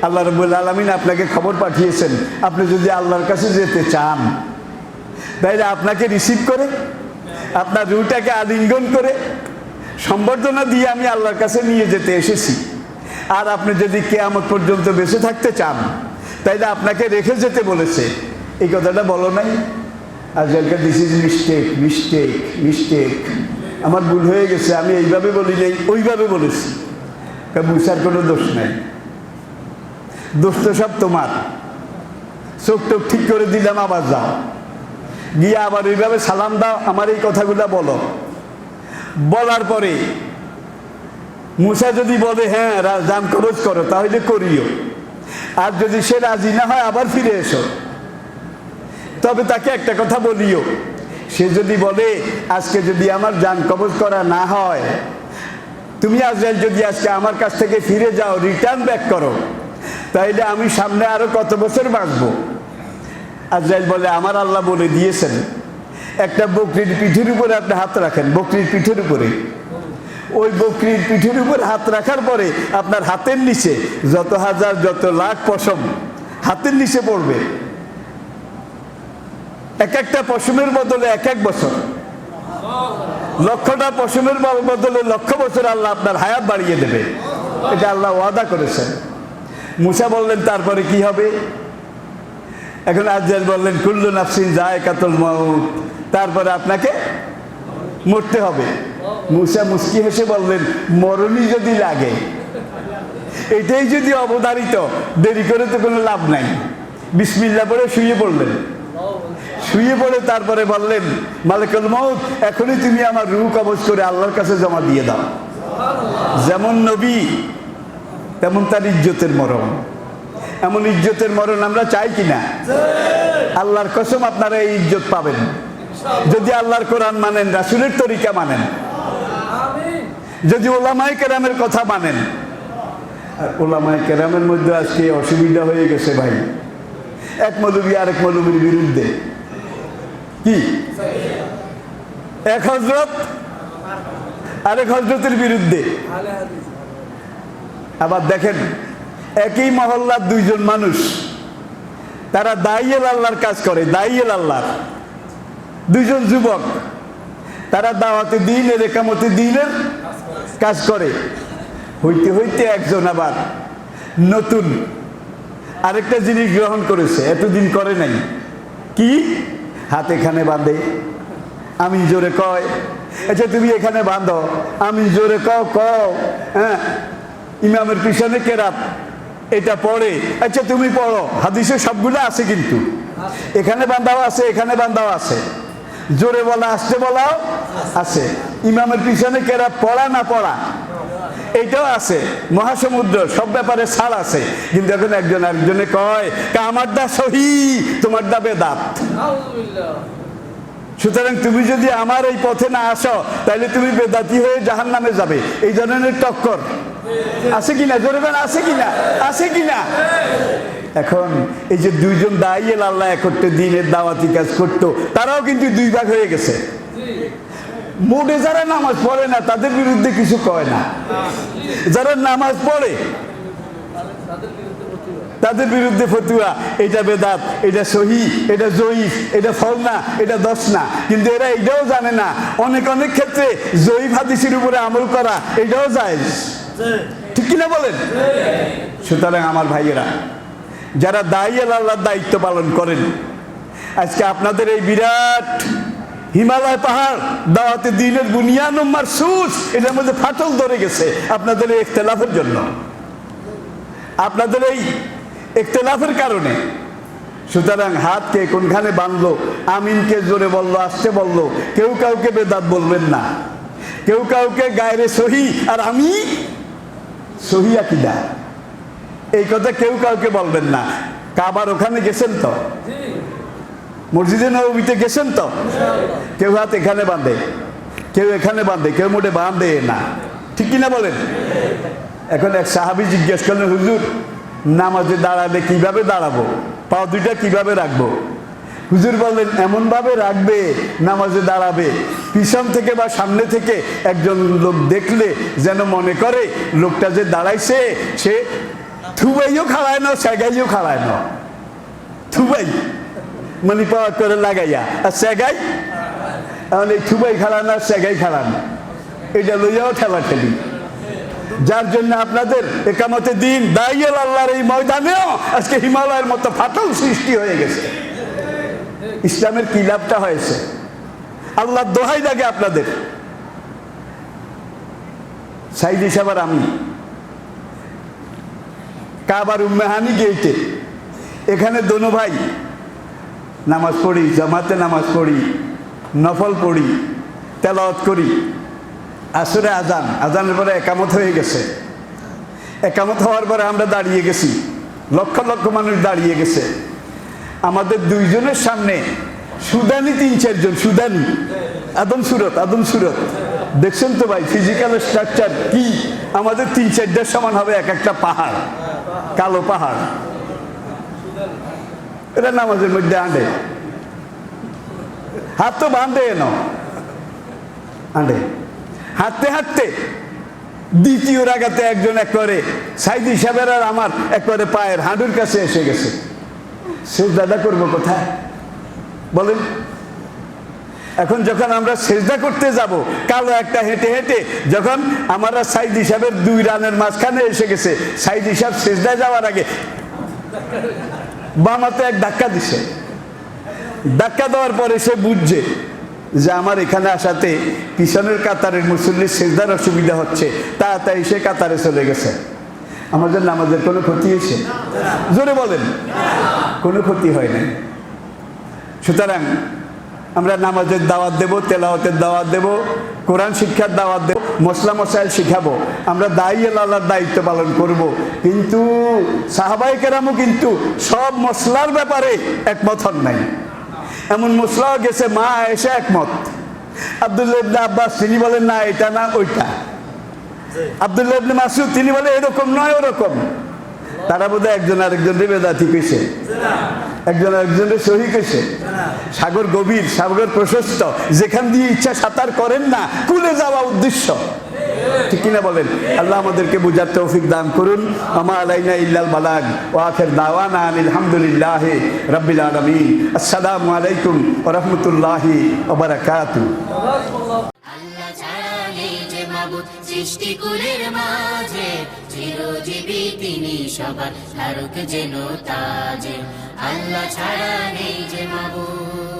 আল্লাহ রাব্বুল আলামিন আপনাকে খবর পাঠিয়েছেন, আপনি যদি আল্লাহর কাছে যেতে চান তাইলে আপনাকে রিসিভ করে, আপনার রূহটাকে আলিঙ্গন করে সম্বর্ধনা দিয়ে আমি আল্লাহর কাছে নিয়ে যেতে এসেছি। আর আপনি যদি কিয়ামত পর্যন্ত বেঁচে থাকতে চান তাইলে আপনাকে রেখে যেতে বলেছে। এই কথাটা বলো নাই? আজরাইলকে, this is mistake, mistake, mistake, আমার ভুল হয়ে গেছে, আমি এইভাবে বলি নাই, ওইভাবে বলেছি। মুসার কোনো দোষ নাই, দোষ তো সব তোমার। চোখ টোক ঠিক করে দিলাম, আবার যাও, গিয়ে আবার ওইভাবে সালাম দাও, আমার এই কথাগুলো বলো। বলার পরে মুসা যদি বলে হ্যাঁ জান কবজ করো, তাহলে করিও। আর যদি সে রাজি না হয় আবার ফিরে এসো। তবে তাকে একটা কথা বলিও, সে যদি বলে আজকে যদি আমার জান কবজ করা না হয়, তুমি আজরাইল যদি আজকে আমার কাছ থেকে ফিরে যাও, রিটার্ন ব্যাক করো, তাইলে আমি সামনে আরো কত বছর বাঁচবো? আজরাইল বলে, আমার আল্লাহ বলে দিয়েছেন একটা বকরির পিঠের উপরে আপনি হাত রাখেন, বকরির পিঠের উপরে। ওই বকরির পিঠের উপর হাত রাখার পরে আপনার হাতের নিচে যত হাজার যত লাখ পশম হাতের নিচে পড়বে। এক একটা পশমের বদলে এক এক বছর, লক্ষটা পশমের বদলে লক্ষ বছর আল্লাহ আপনার হায়াত বাড়িয়ে দেবে। এটা আল্লাহ ওয়াদা করেছেন। মুসা বললেন, তারপরে কি হবে? এখন আজরাইল বললেন, কুল্লু নাফসিন যায়কাতুল মাউত, তারপরে আপনাকে মরতে হবে। মুসা মুস্কি হেসে বললেন, মরণই যদি লাগে, এটাই যদি অবধারিত, দেরি করে তো কোনো লাভ নাই। বিসমিল্লাহ পড়ে শুয়ে পড়লেন। শুয়ে পড়ে তারপরে বললেন, মালিকুল মউত, এখনই তুমি আমার রূহ কবজ করে আল্লাহর কাছে জমা দিয়ে দাও। যেমন নবী তেমন তার ইজ্জতের মরণ। এমন ইজ্জতের মরণ আমরা চাই কিনা? আল্লাহর কসম আপনারা এই ইজ্জত পাবেন যদি আল্লাহর কোরআন মানেন, রাসূলের তরিকা মানেন, যদি ওলামায়ে কেরামের কথা মানেন। আর ওলামায়ে কেরামের মধ্যে আজকে অসুবিধা হয়ে গেছে ভাই, এক মৌলবী আরেক মৌলবীর বিরুদ্ধে। কি? এক হযরত আরেক হযরতের বিরুদ্ধে। আবার দেখেন, একই মহল্লার দুইজন মানুষ, তারা দাইয়েল আল্লাহর কাজ করে। দাইয়েল আল্লাহর দুইজন যুবক, তারা দাওয়াতে দ্বীনের, ইকামতে দ্বীনের কাজ করে। হইতে হইতে একজন আবার নতুন আরেকটা জিনিস গ্রহণ করেছে, এতদিন করে নাই। কি? হাত এখানে বাঁধে, আমি জোরে কয়। আচ্ছা তুমি এখানে বাঁধো, আমি জোরে কও। হ্যাঁ, ইমামের পিছনে কেরাত এটা পড়ে। আচ্ছা তুমি পড়ো, হাদিসে সবগুলো আছে, কিন্তু এখানে বান্ধাও আছে, এখানে বান্ধাও আছে। জোরে বলা, আসতে বলাও আছে। ইমামের পিছনে কেরাত পড়া না পড়া এইটাও আছে। মহাসমুদ্র, সব ব্যাপারে ছাড় আছে। কিন্তু এখন একজন আরেকজনে কয়, আমারটা সহি, তোমারটা বেদাত। সুতরাং তুমি যদি আমার এই পথে না আসো, তাহলে তুমি বেদাতি হয়ে জাহান্নামে যাবে। এই ধরনের টক্কর আছে কিনা? জোরে বলেন, আছে কিনা? আছে কিনা? এখন এই যে দুইজন দাইয়েল আল্লাহ একত্রে দ্বীনের দাওয়াতি কাজ করতো, তারাও কিন্তু দুই ভাগ হয়ে গেছে। মোটে যারা নামাজ পড়ে না তাদের বিরুদ্ধে কিছু কয় না, যারা নামাজ পড়ে তাদের বিরুদ্ধে ফতুয়া, এটা বেদাত, এটা সহি, এটা জয়ীফ, এটা ফল না, এটা দোষ না। কিন্তু এরা এটাও জানে না, অনেক অনেক ক্ষেত্রে জয়ীফ হাদিসের উপরে আমল করা এটাও জায়েজ। ঠিক কিনা বলেন? সুতরাং আমার ভাইয়েরা, যারা দাইয়েল আল্লাহর দায়িত্ব পালন করেন, আজকে আপনাদের এই বিরাট হিমালয় পাহাড় দাওয়াতে দ্বীনের বুনিয়ান মারসুস, এটার মধ্যে ফাটল ধরে গেছে আপনাদের এই ইখতিলাফের জন্য, আপনাদের এই ইখতিলাফের কারণে। সুতরাং হাতকে কোনখানে বাঁধলো, আমিনকে জোরে বললো, আসতে বললো, কেউ কাউকে বেদাত বলবেন না, কেউ কাউকে গায়রে সহি আর আমি সহি আকীদা এই কথা কেউ কাউকে বলবেন না। কাবার ওখানে গেছেন তো, মসজিদে নববীতে গেছেন তো, কেউ হাত এখানে বাঁধে, কেউ এখানে বাঁধে, কেউ মোটে বাঁধে না। ঠিক কিনা বলেন? এখন এক সাহাবী জিজ্ঞেস করলেন, হুজুর নামাজে দাঁড়ালে কিভাবে দাঁড়াবো, পা দুইটা কিভাবে রাখবো? হুজুর বললেন, এমন ভাবে রাখবে নামাজে দাঁড়াবে, পিছন থেকে বা সামনে থেকে একজন লোক দেখলে যেন মনে করে লোকটা যে দাঁড়াইছে সে থুবাইও খাড়ায় না, সেগাইও খাড়ায় না। থুবাই মানে পাওয়া করে লাগাইয়া, আর সেগাই এখন এই থুবাই খাড়ান আর সেগাই খাড়ান, এটা লইয়াও ঠেলা ঠেলি। যার জন্য আপনাদের ইকামতে দ্বীন দাইয়েল আল্লাহর এই ময়দানেও আজকে হিমালয়ের মতো ফাটল সৃষ্টি হয়ে গেছে। ইসলামের কি লাভটা হয়েছে? আল্লাহ দোহাই লাগে আপনাদের। সাইদি সাহেব আমি কাবার উম্মেহানি গেইটে, এখানে দোনো ভাই নামাজ পড়ি, জামাতে নামাজ পড়ি, নফল পড়ি, তেলাওয়াত করি। আসরে আজান, আজানের পরে একামত হয়ে গেছে। একামত হওয়ার পরে আমরা দাঁড়িয়ে গেছি, লক্ষ লক্ষ মানুষ দাঁড়িয়ে গেছে। আমাদের দুইজনের সামনে সুদানি ৩-৪ জন, সুদানি আদম সুরত দেখছেন তো ভাই, ফিজিক্যাল স্ট্রাকচার কি আমাদের ৩-৪টার সমান হবে এক একটা পাহাড়। কালো পাহাড়, এটা নামাজের মধ্যে আঁটে, হাত তো বাঁধে এনো আঁটে, হাঁটতে হাঁটতে দ্বিতীয় রাগাতে একজন একবারে সাইদি সাহেবের আর আমার একবারে পায়ের হাঁটুর কাছে এসে গেছে। সেজদা করবো কোথায় বলেন? এখন যখন আমরা সেজদা করতে যাব, কালো একটা হেঁটে হেঁটে যখন আমরা সাইদি সাহেবের 2 রানের মাঝখানে এসে গেছে, সাইদি সাহেব সেজদা যাওয়ার আগে বামাতে এক ধাক্কা দিছে। ধাক্কা দেওয়ার পরে সে বুঝছে যে আমার এখানে আসাতে পিছনের কাতারের মুসল্লির সেজদার অসুবিধা হচ্ছে, তাড়াতাড়ি সে কাতারে চলে গেছে। আমাদের নামাজের কোনো ক্ষতি হয়েছে? জোরে বলেন, কোনো ক্ষতি হয় নাই। সুতরাং আমরা নামাজের দাওয়াত দেব, তেলাওয়াতের দাওয়াত দেব, কোরআন শিক্ষার দাওয়াত দেব, মশলা মশাইল শিখাবো, আমরা দাইয়াল আল্লাহর দায়িত্ব পালন করব। কিন্তু সাহাবায়ে কেরামও কিন্তু সব মশলার ব্যাপারে একমত হন নাই। এমন মশলাও গেছে মা এসে একমত। আব্দুল্লাহ ইবনে আব্বাস তিনি বলেন না এটা না ওইটা, আব্দুল্লাহ ইবনে মাসউদ তিনি বলে এরকম নয় ওরকম। তারা বোধহয় একজন আরেকজনের বেদাতি কইছে, একজন আরেকজনের সহি কইছে। সাগর গভীর, সাগর প্রশস্ত, যেখান দিয়ে ইচ্ছা সাঁতার করেন না, কুলে যাওয়া উদ্দেশ্য, ঠিক কিনা বলেন? আল্লাহ আমাদেরকে বুঝার তৌফিক দান করুন। আমা আলাইনা ইল্লাল বালাগ ওয়া আখির দাওয়ানা আলহামদুলিল্লাহি রাব্বিল আলামিন। আসসালামু আলাইকুম ওয়া রাহমাতুল্লাহি ওয়া বারাকাতুহু। আল্লাহ ছাড়া নেই যে মাবুদ সৃষ্টিকুলের মাঝে, চিরজীবী তিনি সবার ধারক যেন তাজে। আল্লাহ ছাড়া নেই যে মাবুদ।